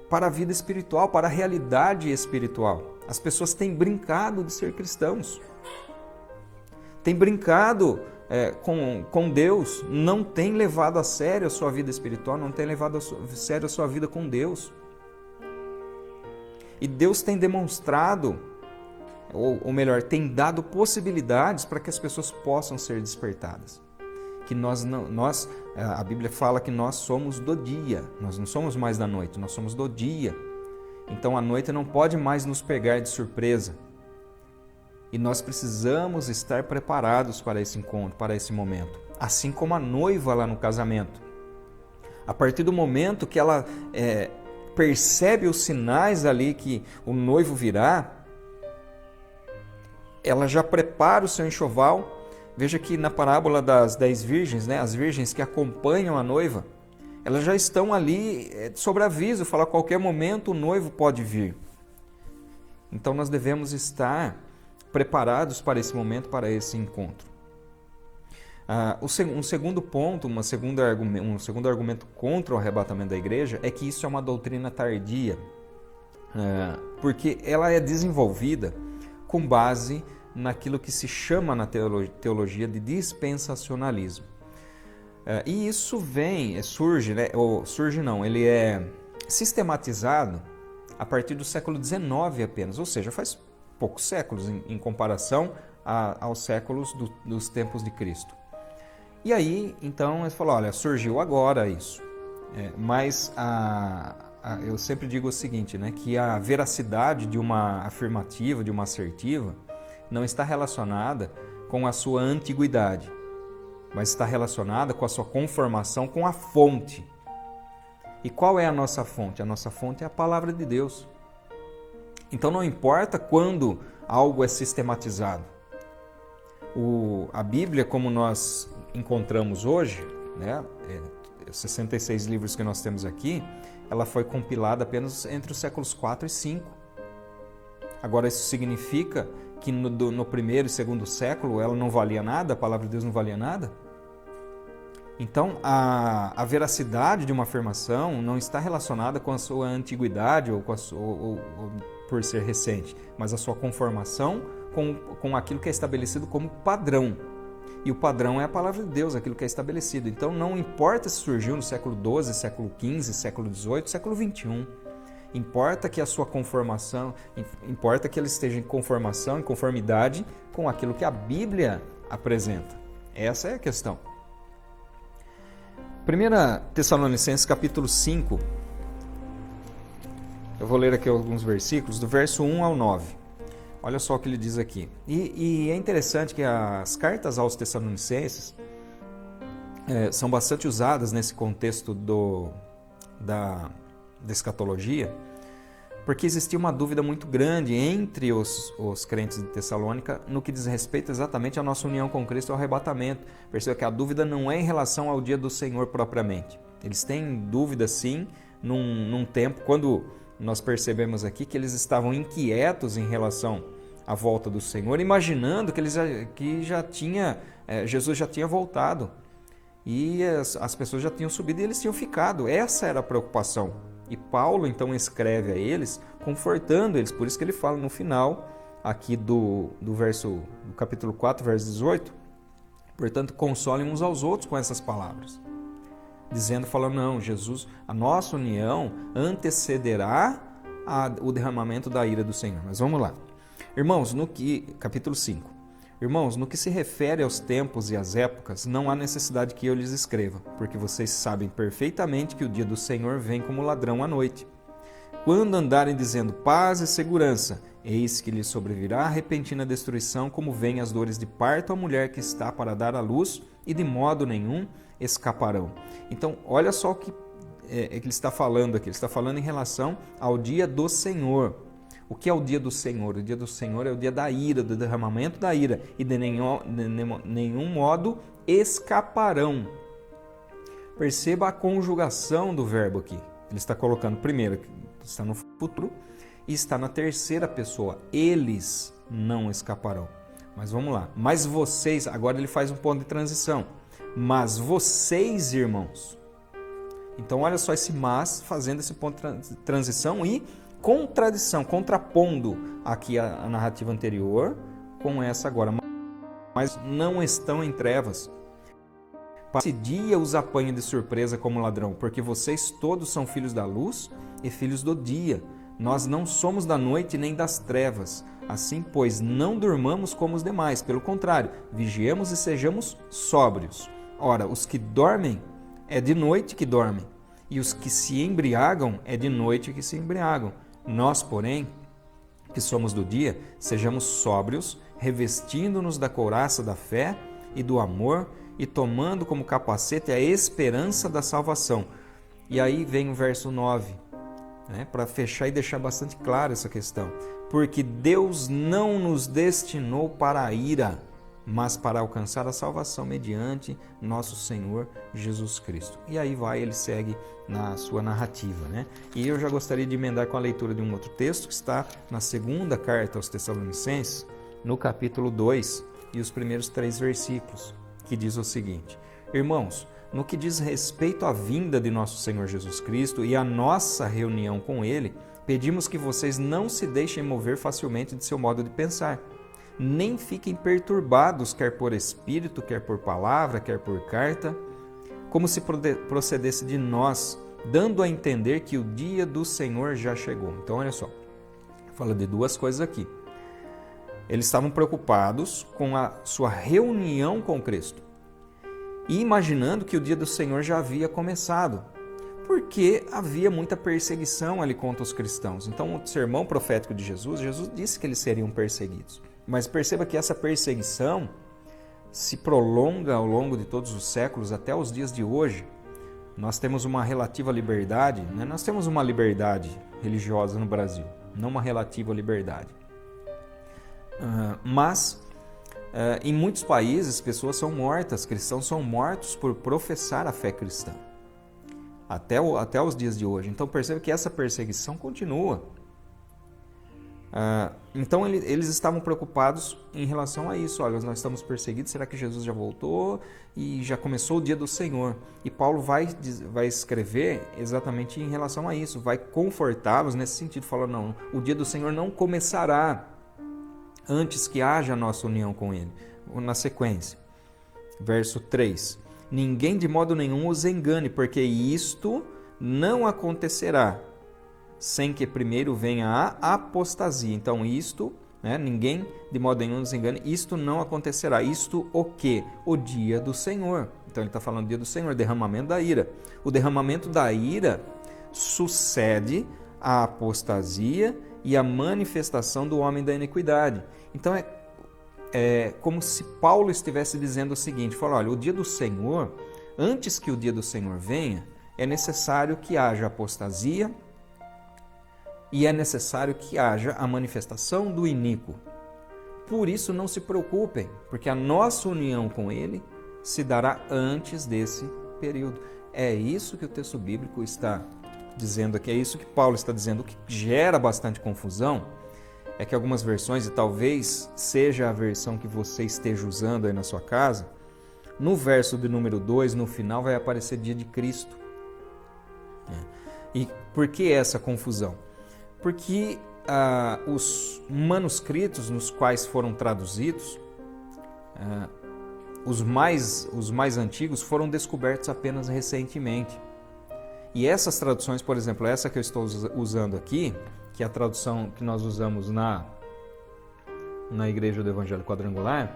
para a vida espiritual, para a realidade espiritual. As pessoas têm brincado de ser cristãos, têm brincado com Deus, não têm levado a sério a sua vida espiritual, não têm levado a sério a sua vida com Deus. E Deus tem demonstrado, ou melhor, tem dado possibilidades para que as pessoas possam ser despertadas. Que a Bíblia fala que nós somos do dia, nós não somos mais da noite, nós somos do dia. Então a noite não pode mais nos pegar de surpresa. E nós precisamos estar preparados para esse encontro, para esse momento. Assim como a noiva lá no casamento. A partir do momento que ela percebe os sinais ali que o noivo virá, ela já prepara o seu enxoval. Veja que na parábola das 10 virgens, as virgens que acompanham a noiva, Elas já estão ali sobre aviso, fala a qualquer momento o noivo pode vir. Então nós devemos estar preparados para esse momento, para esse encontro. Um segundo ponto, um segundo argumento contra o arrebatamento da igreja é que isso é uma doutrina tardia, porque ela é desenvolvida com base naquilo que se chama na teologia de dispensacionalismo. E isso ele é sistematizado a partir do século XIX apenas, ou seja, faz poucos séculos em comparação aos séculos dos tempos de Cristo. E aí, então, ele falou, olha, surgiu agora isso. Mas eu sempre digo o seguinte, né, que a veracidade de uma afirmativa, de uma assertiva, não está relacionada com a sua antiguidade, mas está relacionada com a sua conformação com a fonte. E qual é a nossa fonte? A nossa fonte é a palavra de Deus. Então não importa quando algo é sistematizado. A Bíblia, como nós encontramos hoje, né, 66 livros que nós temos aqui, ela foi compilada apenas entre os séculos 4 e 5. Agora isso significa que no primeiro e segundo século ela não valia nada, a palavra de Deus não valia nada? Então a veracidade de uma afirmação não está relacionada com a sua antiguidade ou por ser recente, mas a sua conformação com aquilo que é estabelecido como padrão. E o padrão é a palavra de Deus, aquilo que é estabelecido. Então não importa se surgiu no século XII, século XV, século XVIII, século XXI. Importa que a sua conformação, importa que ela esteja em conformação, em conformidade com aquilo que a Bíblia apresenta. Essa é a questão. 1 Tessalonicenses capítulo 5, eu vou ler aqui alguns versículos, do verso 1 ao 9. Olha só o que ele diz aqui. E é interessante que as cartas aos Tessalonicenses são bastante usadas nesse contexto da escatologia, porque existia uma dúvida muito grande entre os crentes de Tessalônica no que diz respeito exatamente à nossa união com Cristo e ao arrebatamento. Perceba que a dúvida não é em relação ao dia do Senhor propriamente. Eles têm dúvida sim num tempo, quando nós percebemos aqui que eles estavam inquietos em relação à volta do Senhor, imaginando que Jesus já tinha voltado e as pessoas já tinham subido e eles tinham ficado. Essa era a preocupação. E Paulo então escreve a eles, confortando eles. Por isso que ele fala no final aqui do capítulo 4, verso 18, portanto, consolem uns aos outros com essas palavras. Falando, não, Jesus, a nossa união antecederá o derramamento da ira do Senhor. Mas vamos lá. Irmãos, capítulo 5. Irmãos, no que se refere aos tempos e às épocas, não há necessidade que eu lhes escreva, porque vocês sabem perfeitamente que o dia do Senhor vem como ladrão à noite. Quando andarem dizendo paz e segurança, eis que lhes sobrevirá a repentina destruição, como vêm as dores de parto à mulher que está para dar à luz, e de modo nenhum escaparão. Então, olha só o que ele está falando aqui. Ele está falando em relação ao dia do Senhor. O que é o dia do Senhor? O dia do Senhor é o dia da ira, do derramamento da ira, e de nenhum modo escaparão. Perceba a conjugação do verbo aqui. Ele está colocando primeiro, está no futuro, e está na terceira pessoa. Eles não escaparão. Mas vamos lá. Mas vocês, agora ele faz um ponto de transição. Mas vocês, irmãos. Então olha só esse mas fazendo esse ponto de transição e contradição, contrapondo aqui a narrativa anterior com essa agora. Mas não estão em trevas. Para esse dia os apanha de surpresa como ladrão, porque vocês todos são filhos da luz e filhos do dia. Nós não somos da noite nem das trevas. Assim, pois, não durmamos como os demais. Pelo contrário, vigiemos e sejamos sóbrios. Ora, os que dormem, é de noite que dormem. E os que se embriagam, é de noite que se embriagam. Nós, porém, que somos do dia, sejamos sóbrios, revestindo-nos da couraça da fé e do amor e tomando como capacete a esperança da salvação. E aí vem o verso 9, né, para fechar e deixar bastante clara essa questão. Porque Deus não nos destinou para a ira, mas para alcançar a salvação mediante nosso Senhor Jesus Cristo. E aí ele segue na sua narrativa, né? E eu já gostaria de emendar com a leitura de um outro texto que está na segunda carta aos Tessalonicenses, no capítulo 2 e os primeiros 3 versículos, que diz o seguinte: Irmãos, no que diz respeito à vinda de nosso Senhor Jesus Cristo e à nossa reunião com Ele, pedimos que vocês não se deixem mover facilmente de seu modo de pensar, nem fiquem perturbados, quer por espírito, quer por palavra, quer por carta, como se procedesse de nós, dando a entender que o dia do Senhor já chegou. Então, olha só, fala de 2 coisas aqui. Eles estavam preocupados com a sua reunião com Cristo e imaginando que o dia do Senhor já havia começado, porque havia muita perseguição ali contra os cristãos. Então, o sermão profético de Jesus disse que eles seriam perseguidos. Mas perceba que essa perseguição se prolonga ao longo de todos os séculos até os dias de hoje. Nós temos uma relativa liberdade, né? Nós temos uma liberdade religiosa no Brasil, não uma relativa liberdade. Mas em muitos países pessoas são mortas, cristãos são mortos por professar a fé cristã. Até os dias de hoje. Então perceba que essa perseguição continua. Então eles estavam preocupados em relação a isso. Olha, nós estamos perseguidos, será que Jesus já voltou e já começou o dia do Senhor? E Paulo vai escrever exatamente em relação a isso, vai confortá-los nesse sentido, falando, não, o dia do Senhor não começará antes que haja a nossa união com Ele. Na sequência, verso 3, ninguém de modo nenhum os engane, porque isto não acontecerá sem que primeiro venha a apostasia. Então isto, né, ninguém de modo nenhum nos engane, isto não acontecerá. Isto o quê? O dia do Senhor. Então ele está falando do dia do Senhor, derramamento da ira. O derramamento da ira sucede a apostasia e a manifestação do homem da iniquidade. Então é como se Paulo estivesse dizendo o seguinte, falou, olha, o dia do Senhor, antes que o dia do Senhor venha, é necessário que haja apostasia e é necessário que haja a manifestação do iníquo. Por isso não se preocupem, porque a nossa união com Ele se dará antes desse período. É isso que o texto bíblico está dizendo aqui, é isso que Paulo está dizendo. O que gera bastante confusão é que algumas versões, e talvez seja a versão que você esteja usando aí na sua casa, no verso de número 2, no final, vai aparecer dia de Cristo. E por que essa confusão? Porque os manuscritos nos quais foram traduzidos, os mais antigos, foram descobertos apenas recentemente. E essas traduções, por exemplo, essa que eu estou usando aqui, que é a tradução que nós usamos na Igreja do Evangelho Quadrangular,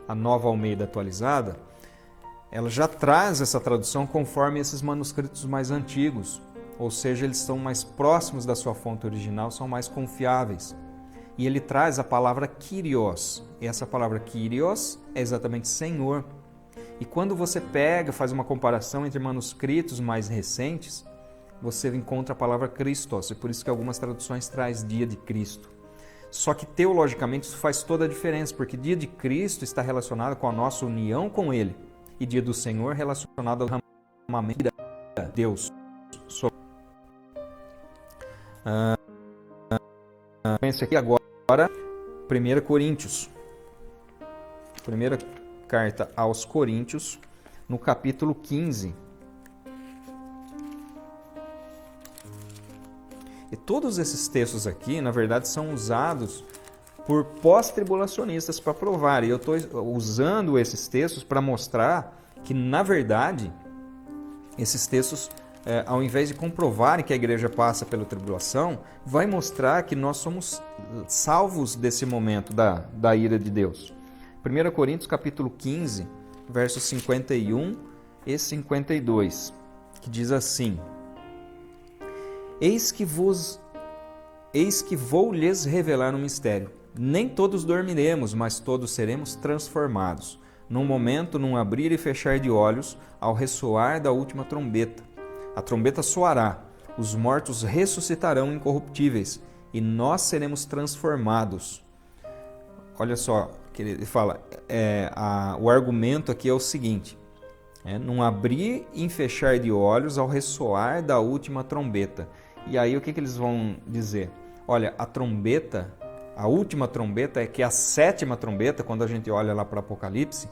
a Nova Almeida Atualizada, ela já traz essa tradução conforme esses manuscritos mais antigos, ou seja, eles estão mais próximos da sua fonte original, são mais confiáveis. E ele traz a palavra Kyrios, e essa palavra Kyrios é exatamente Senhor. E quando você faz uma comparação entre manuscritos mais recentes, você encontra a palavra Christos, e por isso que algumas traduções traz dia de Cristo. Só que teologicamente isso faz toda a diferença, porque dia de Cristo está relacionado com a nossa união com Ele, e dia do Senhor relacionado ao derramamento de Deus. Pense aqui agora, 1 Coríntios. Primeira carta aos Coríntios, no capítulo 15. E todos esses textos aqui, na verdade, são usados por pós-tribulacionistas para provar. E eu estou usando esses textos para mostrar que, na verdade, esses textos, ao invés de comprovarem que a igreja passa pela tribulação, vai mostrar que nós somos salvos desse momento da ira de Deus. 1 Coríntios capítulo 15, versos 51 e 52, que diz assim: Eis que vou lhes revelar um mistério. Nem todos dormiremos, mas todos seremos transformados. Num momento, num abrir e fechar de olhos, ao ressoar da última trombeta. A trombeta soará, os mortos ressuscitarão incorruptíveis, e nós seremos transformados. Olha só, que ele fala, o argumento aqui é o seguinte, num abrir e fechar de olhos ao ressoar da última trombeta. E aí o que eles vão dizer? Olha, a última trombeta, que é a sétima trombeta, quando a gente olha lá para Apocalipse,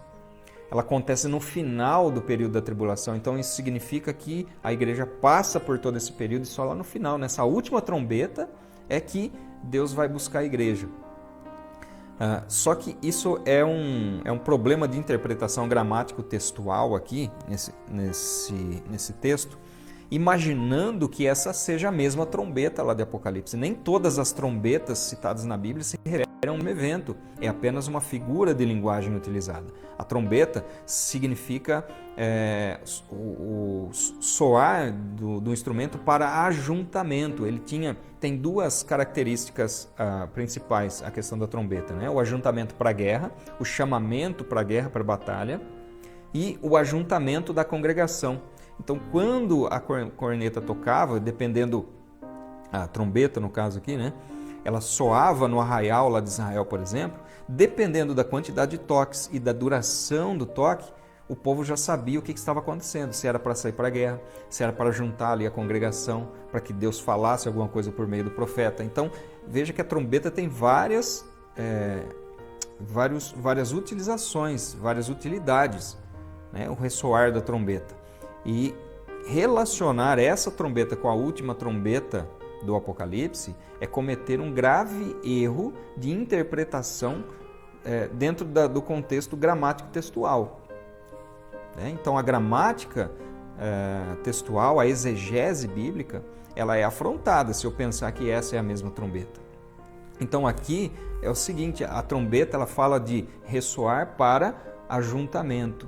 ela acontece no final do período da tribulação. Então isso significa que a igreja passa por todo esse período e só lá no final, nessa última trombeta, é que Deus vai buscar a igreja. Só que isso é um problema de interpretação gramático-textual aqui, nesse texto, imaginando que essa seja a mesma trombeta lá de Apocalipse. Nem todas as trombetas citadas na Bíblia se referem a um evento, é apenas uma figura de linguagem utilizada. A trombeta significa o soar do instrumento para ajuntamento. Ele tem duas características principais, a questão da trombeta, né? O ajuntamento para a guerra, o chamamento para a guerra, para a batalha, e o ajuntamento da congregação. Então, quando a corneta tocava, dependendo, a trombeta no caso aqui, né? Ela soava no arraial lá de Israel, por exemplo, dependendo da quantidade de toques e da duração do toque, o povo já sabia o que estava acontecendo, se era para sair para a guerra, se era para juntar ali a congregação, para que Deus falasse alguma coisa por meio do profeta. Então, veja que a trombeta tem várias utilizações, várias utilidades, né? O ressoar da trombeta. E relacionar essa trombeta com a última trombeta do Apocalipse é cometer um grave erro de interpretação dentro do contexto gramático-textual. Então, a gramática textual, a exegese bíblica, ela é afrontada se eu pensar que essa é a mesma trombeta. Então, aqui é o seguinte, a trombeta ela fala de ressoar para ajuntamento.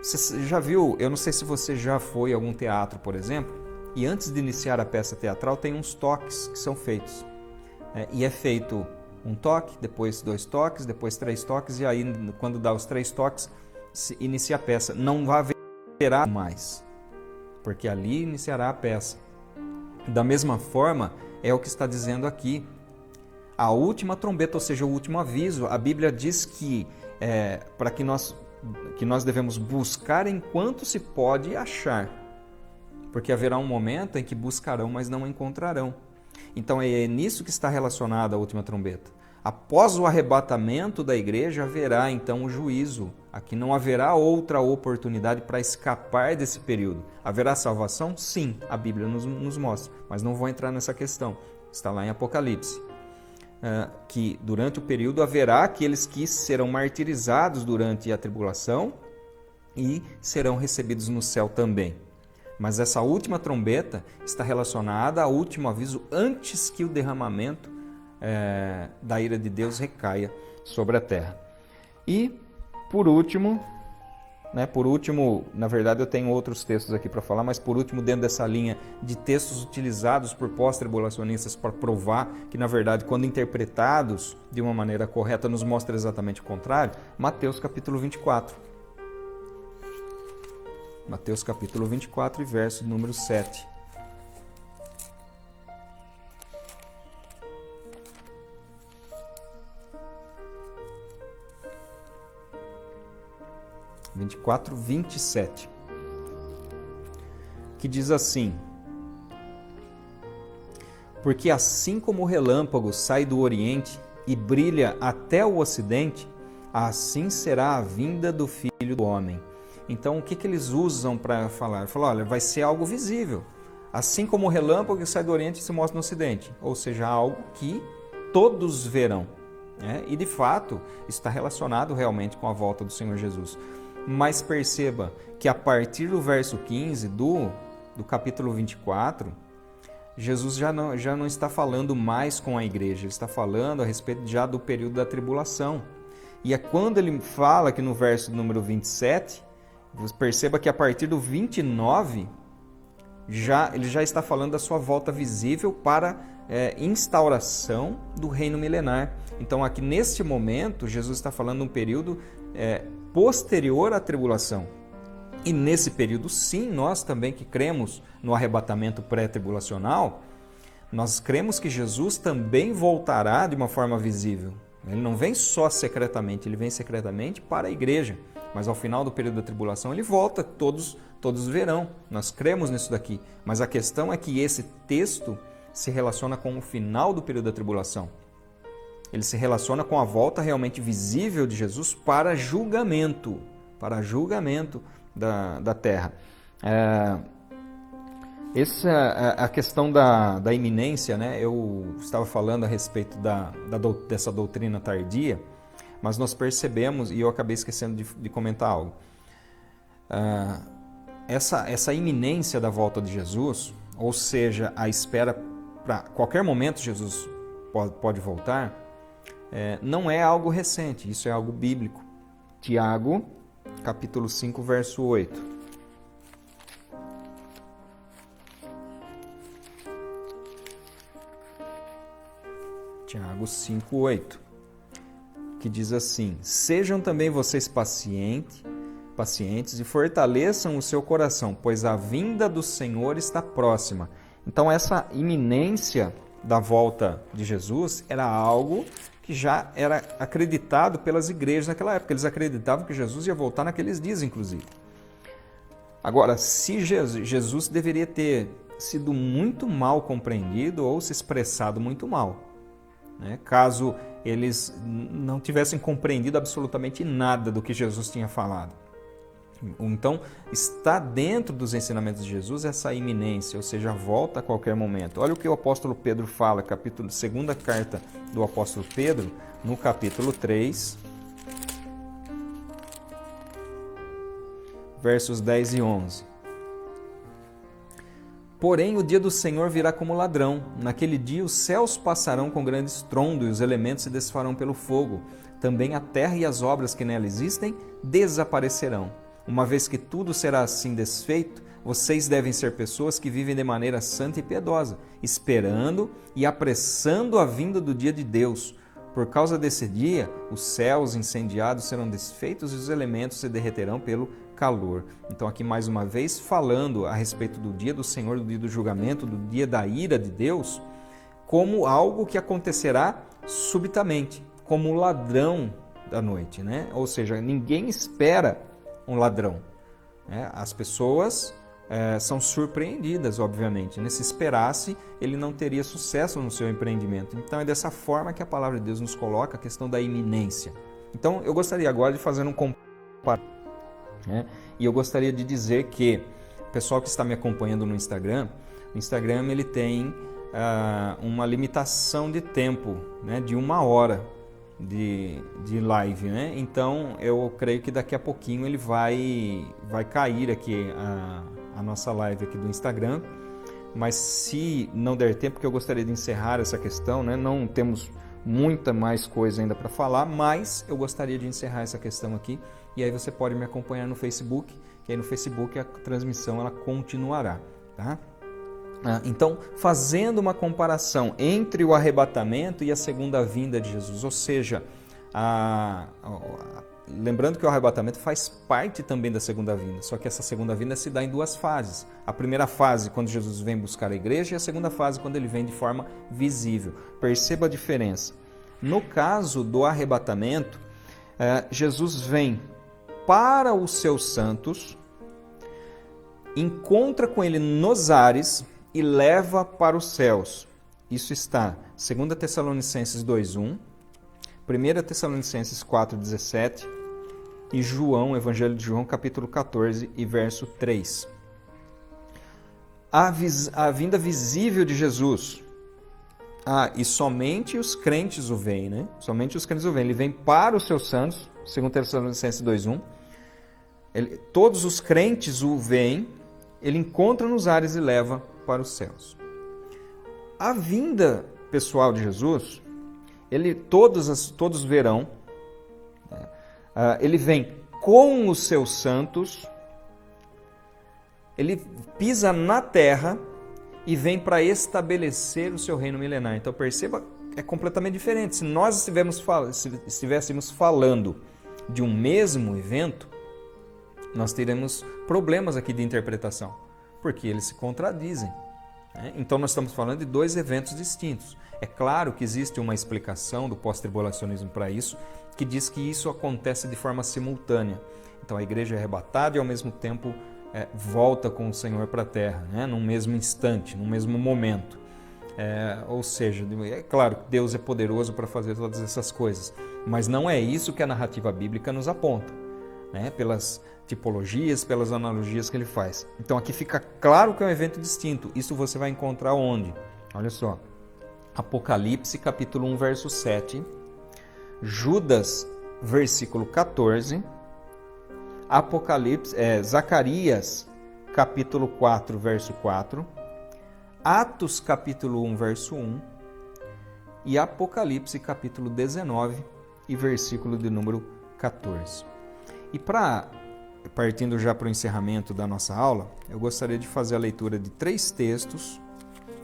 Você já viu, eu não sei se você já foi a algum teatro, por exemplo, e antes de iniciar a peça teatral tem uns toques que são feitos. E é feito um toque, depois 2 toques, depois 3 toques, e aí quando dá os 3 toques, se inicia a peça. Não vai haver mais, porque ali iniciará a peça. Da mesma forma, é o que está dizendo aqui. A última trombeta, ou seja, o último aviso, a Bíblia diz que para que nós devemos buscar enquanto se pode achar, porque haverá um momento em que buscarão, mas não encontrarão. Então é nisso que está relacionada a última trombeta. Após o arrebatamento da igreja, haverá então o juízo. Aqui não haverá outra oportunidade para escapar desse período. Haverá salvação? Sim, a Bíblia nos mostra, mas não vou entrar nessa questão. Está lá em Apocalipse. Que durante o período haverá aqueles que serão martirizados durante a tribulação e serão recebidos no céu também. Mas essa última trombeta está relacionada ao último aviso antes que o derramamento da ira de Deus recaia sobre a terra. E por último, na verdade eu tenho outros textos aqui para falar, mas por último, dentro dessa linha de textos utilizados por pós-tribulacionistas para provar que, na verdade, quando interpretados de uma maneira correta, nos mostra exatamente o contrário, Mateus capítulo 24. Mateus capítulo 24 e verso número 7. (24:27), que diz assim: porque assim como o relâmpago sai do Oriente e brilha até o Ocidente, assim será a vinda do Filho do Homem. Então, o que eles usam para falar? Falar, olha, vai ser algo visível. Assim como o relâmpago que sai do Oriente e se mostra no Ocidente. Ou seja, algo que todos verão. E, de fato, está relacionado realmente com a volta do Senhor Jesus. Mas perceba que a partir do verso 15 do capítulo 24, Jesus já não está falando mais com a igreja, ele está falando a respeito já do período da tribulação. E é quando ele fala que no verso número 27, perceba que a partir do 29, ele já está falando da sua volta visível para instauração do reino milenar. Então aqui neste momento, Jesus está falando de um período posterior à tribulação. E nesse período, sim, nós também que cremos no arrebatamento pré-tribulacional, nós cremos que Jesus também voltará de uma forma visível. Ele não vem só secretamente, ele vem secretamente para a igreja. Mas ao final do período da tribulação ele volta, todos verão. Nós cremos nisso daqui. Mas a questão é que esse texto se relaciona com o final do período da tribulação. Ele se relaciona com a volta realmente visível de Jesus para julgamento da terra. A questão da iminência, né? Eu estava falando a respeito dessa doutrina tardia, mas nós percebemos, e eu acabei esquecendo de comentar algo, essa iminência da volta de Jesus, ou seja, a espera para qualquer momento Jesus pode voltar, não é algo recente, isso é algo bíblico. Tiago, capítulo 5, verso 8. Tiago 5, 8. Que diz assim: sejam também vocês pacientes e fortaleçam o seu coração, pois a vinda do Senhor está próxima. Então essa iminência da volta de Jesus era algo que já era acreditado pelas igrejas naquela época. Eles acreditavam que Jesus ia voltar naqueles dias, inclusive. Agora, se Jesus deveria ter sido muito mal compreendido ou se expressado muito mal, né? Caso eles não tivessem compreendido absolutamente nada do que Jesus tinha falado. Então, está dentro dos ensinamentos de Jesus essa iminência, ou seja, a volta a qualquer momento. Olha o que o apóstolo Pedro fala, segunda carta do apóstolo Pedro, no capítulo 3, versos 10 e 11. Porém, o dia do Senhor virá como ladrão. Naquele dia os céus passarão com grande estrondo e os elementos se desfarão pelo fogo. Também a terra e as obras que nela existem desaparecerão. Uma vez que tudo será assim desfeito, vocês devem ser pessoas que vivem de maneira santa e piedosa, esperando e apressando a vinda do dia de Deus. Por causa desse dia, os céus incendiados serão desfeitos e os elementos se derreterão pelo calor. Então aqui mais uma vez falando a respeito do dia do Senhor, do dia do julgamento, do dia da ira de Deus, como algo que acontecerá subitamente, como o ladrão da noite, né? Ou seja, ninguém espera um ladrão, né? As pessoas são surpreendidas, obviamente, né? Se esperasse, ele não teria sucesso no seu empreendimento. Então é dessa forma que a palavra de Deus nos coloca a questão da iminência. Então eu gostaria agora de fazer um comparativo, né? E eu gostaria de dizer que o pessoal que está me acompanhando no Instagram, o Instagram ele tem uma limitação de tempo, né? De 1 hora de live, né? Então eu creio que daqui a pouquinho ele vai cair aqui a nossa live aqui do Instagram, mas se não der tempo, porque eu gostaria de encerrar essa questão, né? Não temos muita mais coisa ainda para falar, mas eu gostaria de encerrar essa questão aqui, e aí você pode me acompanhar no Facebook, que aí no Facebook a transmissão ela continuará, tá? Então, fazendo uma comparação entre o arrebatamento e a segunda vinda de Jesus, ou seja, lembrando que o arrebatamento faz parte também da segunda vinda, só que essa segunda vinda se dá em 2 fases. A primeira fase, quando Jesus vem buscar a igreja, e a segunda fase, quando ele vem de forma visível. Perceba a diferença. No caso do arrebatamento, Jesus vem para os seus santos, encontra com ele nos ares e leva para os céus. Isso está 2 Tessalonicenses 2:1, 1 Tessalonicenses 4:17 e João, Evangelho de João, capítulo 14 e verso 3. A vinda visível de Jesus. E somente os crentes o veem, né? Somente os crentes o veem. Ele vem para os seus santos, 2 Tessalonicenses 2:1. Todos os crentes o veem, ele encontra nos ares e leva para os céus. A vinda pessoal de Jesus, todos verão, ele vem com os seus santos, ele pisa na terra e vem para estabelecer o seu reino milenar. Então perceba, é completamente diferente. Se nós estivéssemos falando de um mesmo evento, nós teremos problemas aqui de interpretação, porque eles se contradizem. né? Então nós estamos falando de dois eventos distintos. É claro que existe uma explicação do pós-tribulacionismo para isso, que diz que isso acontece de forma simultânea. Então a igreja é arrebatada e ao mesmo tempo volta com o Senhor para a terra, né? Num mesmo instante, num mesmo momento. Ou seja, é claro que Deus é poderoso para fazer todas essas coisas, mas não é isso que a narrativa bíblica nos aponta, né? Pelas tipologias, pelas analogias que ele faz. Então aqui fica claro que é um evento distinto. Isso você vai encontrar onde? Olha só, Apocalipse capítulo 1, verso 7, Judas, versículo 14, Zacarias capítulo 4, verso 4, Atos capítulo 1, verso 1 e Apocalipse capítulo 19 e versículo de número 14. E partindo já para o encerramento da nossa aula, eu gostaria de fazer a leitura de 3 textos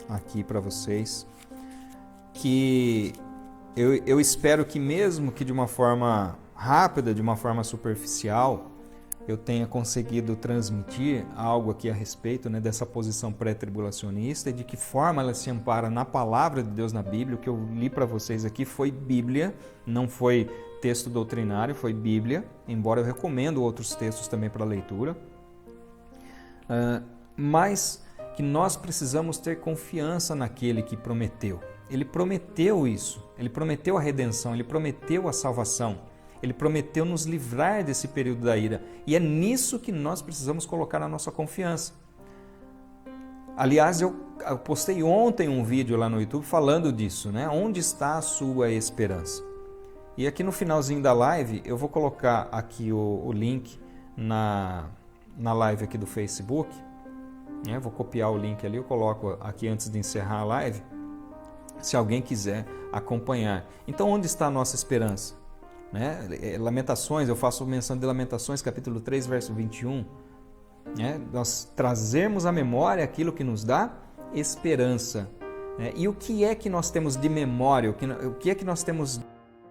aqui para vocês, que eu espero que mesmo que de uma forma rápida, de uma forma superficial, eu tenha conseguido transmitir algo aqui a respeito, né, dessa posição pré-tribulacionista e de que forma ela se ampara na palavra de Deus na Bíblia. O que eu li para vocês aqui foi Bíblia, não foi texto doutrinário, foi Bíblia, embora eu recomendo outros textos também para leitura. Mas que nós precisamos ter confiança naquele que prometeu. Ele prometeu isso, ele prometeu a redenção, ele prometeu a salvação. Ele prometeu nos livrar desse período da ira. E é nisso que nós precisamos colocar a nossa confiança. Aliás, eu postei ontem um vídeo lá no YouTube falando disso, né? Onde está a sua esperança? E aqui no finalzinho da live, eu vou colocar aqui o link na live aqui do Facebook. Né? Vou copiar o link ali, eu coloco aqui antes de encerrar a live, se alguém quiser acompanhar. Então, onde está a nossa esperança? Né? Lamentações, eu faço menção de Lamentações, capítulo 3, verso 21. Né? Nós trazermos à memória aquilo que nos dá esperança. Né? E o que é que nós temos de memória? O que é que nós temos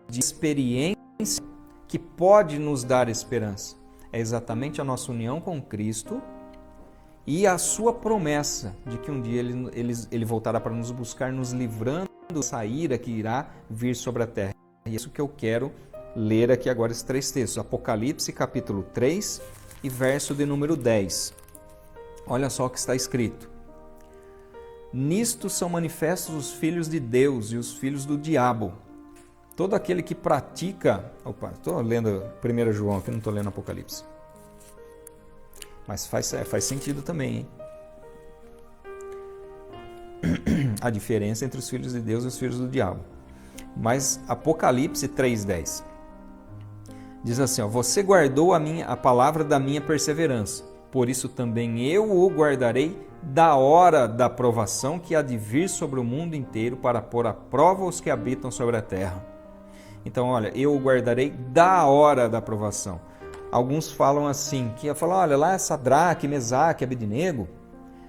de experiência que pode nos dar esperança? É exatamente a nossa união com Cristo e a sua promessa de que um dia ele voltará para nos buscar, nos livrando dessa ira que irá vir sobre a terra. É isso que eu quero ler aqui agora esses 3 textos. Apocalipse capítulo 3 e verso de número 10. Olha só o que está escrito. Nisto são manifestos os filhos de Deus e os filhos do diabo. Todo aquele que pratica... Opa, estou lendo 1 João aqui, não estou lendo Apocalipse. Mas faz sentido também, hein? A diferença entre os filhos de Deus e os filhos do diabo. Mas Apocalipse 3:10 diz assim, ó, você guardou a palavra da minha perseverança, por isso também eu o guardarei da hora da provação que há de vir sobre o mundo inteiro para pôr à prova os que habitam sobre a terra. Então, olha, eu o guardarei da hora da provação. Alguns falam assim, olha lá, Sadraque, Mesaque, Abednego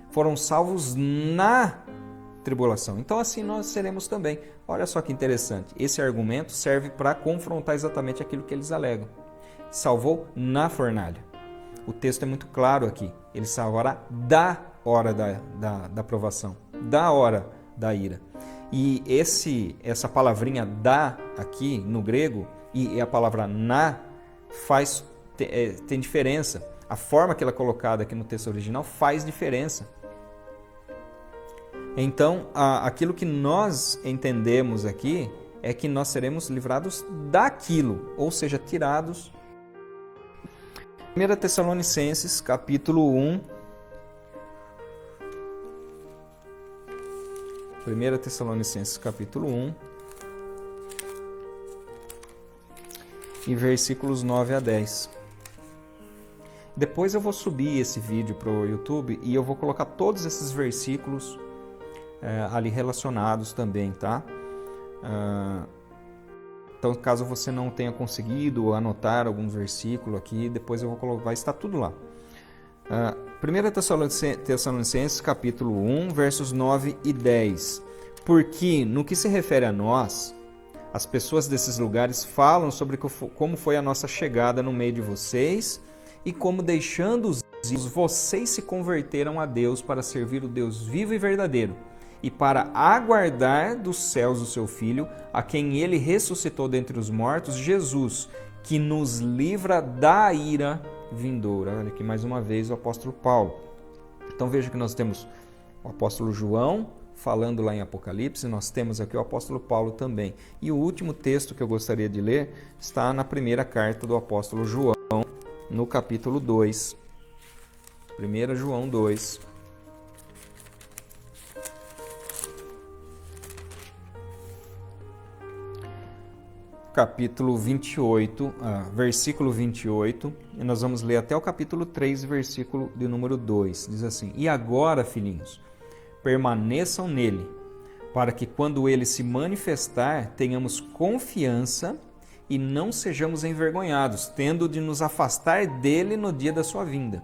foram salvos na tribulação. Então assim nós seremos também. Olha só que interessante. Esse argumento serve para confrontar exatamente aquilo que eles alegam. Salvou na fornalha. O texto é muito claro aqui. Ele salvará da hora da provação, da hora da ira. E essa palavrinha da aqui no grego e a palavra na tem diferença. A forma que ela é colocada aqui no texto original faz diferença. Então, aquilo que nós entendemos aqui é que nós seremos livrados daquilo, ou seja, tirados. 1 Tessalonicenses, capítulo 1. 1 Tessalonicenses, capítulo 1. E versículos 9 a 10. Depois eu vou subir esse vídeo para o YouTube e eu vou colocar todos esses versículos ali relacionados também, tá? Então, caso você não tenha conseguido anotar alguns versículos aqui, depois eu vou colocar, vai estar tudo lá. 1 Tessalonicenses, capítulo 1, versos 9 e 10. Porque, no que se refere a nós, as pessoas desses lugares falam sobre como foi a nossa chegada no meio de vocês e como, deixando os vocês se converteram a Deus para servir o Deus vivo e verdadeiro e para aguardar dos céus o seu Filho, a quem ele ressuscitou dentre os mortos, Jesus, que nos livra da ira vindoura. Olha aqui mais uma vez o apóstolo Paulo. Então veja que nós temos o apóstolo João falando lá em Apocalipse, nós temos aqui o apóstolo Paulo também. E o último texto que eu gostaria de ler está na primeira carta do apóstolo João, no capítulo 2. 1 João 2. Capítulo 28, versículo 28, e nós vamos ler até o capítulo 3, versículo de número 2. Diz assim: E agora, filhinhos, permaneçam nele, para que quando ele se manifestar, tenhamos confiança e não sejamos envergonhados, tendo de nos afastar dele no dia da sua vinda.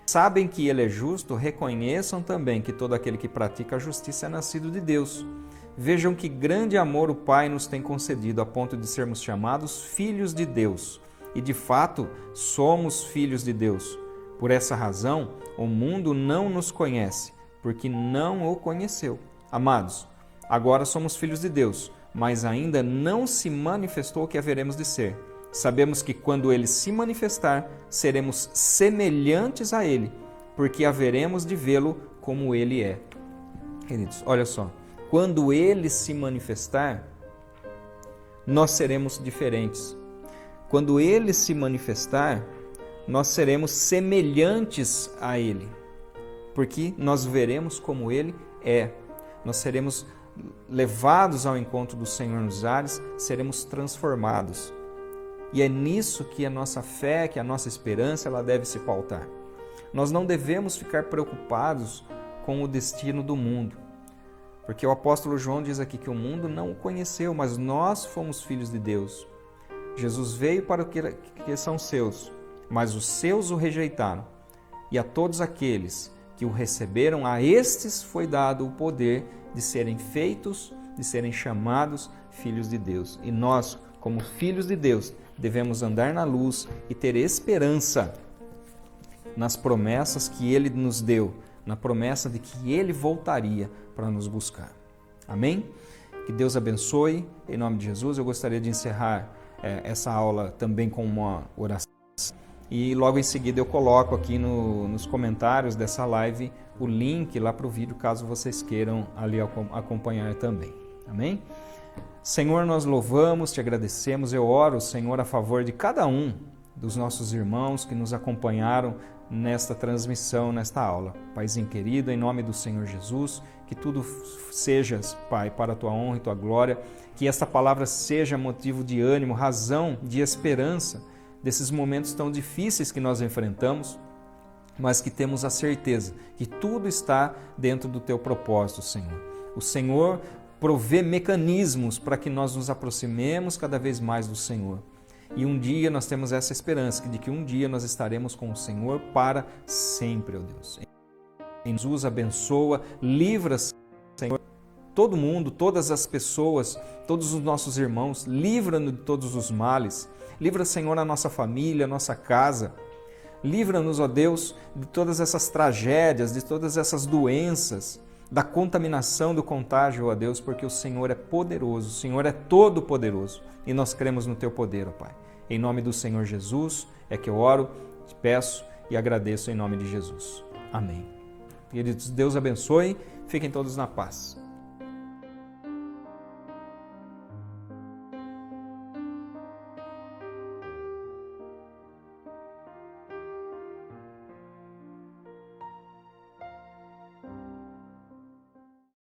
Sabem que ele é justo, reconheçam também que todo aquele que pratica a justiça é nascido de Deus. Vejam que grande amor o Pai nos tem concedido a ponto de sermos chamados filhos de Deus. E de fato, somos filhos de Deus. Por essa razão, o mundo não nos conhece, porque não o conheceu. Amados, agora somos filhos de Deus, mas ainda não se manifestou o que haveremos de ser. Sabemos que quando ele se manifestar, seremos semelhantes a ele, porque haveremos de vê-lo como ele é. Queridos, olha só. Quando ele se manifestar, nós seremos diferentes. Quando ele se manifestar, nós seremos semelhantes a ele, porque nós veremos como ele é. Nós seremos levados ao encontro do Senhor nos ares, seremos transformados. E é nisso que a nossa fé, que a nossa esperança, ela deve se pautar. Nós não devemos ficar preocupados com o destino do mundo. Porque o apóstolo João diz aqui que o mundo não o conheceu, mas nós fomos filhos de Deus. Jesus veio para o que são seus, mas os seus o rejeitaram. E a todos aqueles que o receberam, a estes foi dado o poder de serem feitos, de serem chamados filhos de Deus. E nós, como filhos de Deus, devemos andar na luz e ter esperança nas promessas que Ele nos deu, na promessa de que Ele voltaria para nos buscar. Amém? Que Deus abençoe. Em nome de Jesus, eu gostaria de encerrar essa aula também com uma oração. E logo em seguida eu coloco aqui nos comentários dessa live o link lá para o vídeo, caso vocês queiram ali acompanhar também. Amém? Senhor, nós louvamos, te agradecemos. Eu oro, Senhor, a favor de cada um dos nossos irmãos que nos acompanharam nesta transmissão, nesta aula. Paizinho querido, em nome do Senhor Jesus, que tudo sejas, Pai, para a tua honra e tua glória, que esta palavra seja motivo de ânimo, razão de esperança desses momentos tão difíceis que nós enfrentamos, mas que temos a certeza que tudo está dentro do teu propósito, Senhor. O Senhor provê mecanismos para que nós nos aproximemos cada vez mais do Senhor. E um dia nós temos essa esperança de que um dia nós estaremos com o Senhor para sempre, ó Deus. Jesus abençoa, livra, Senhor, todo mundo, todas as pessoas, todos os nossos irmãos, livra-nos de todos os males. Livra, Senhor, a nossa família, a nossa casa. Livra-nos, ó Deus, de todas essas tragédias, de todas essas doenças, da contaminação, do contágio, ó Deus, porque o Senhor é poderoso, o Senhor é todo poderoso e nós cremos no teu poder, ó Pai. Em nome do Senhor Jesus é que eu oro, te peço e agradeço em nome de Jesus. Amém. Queridos, Deus abençoe, fiquem todos na paz.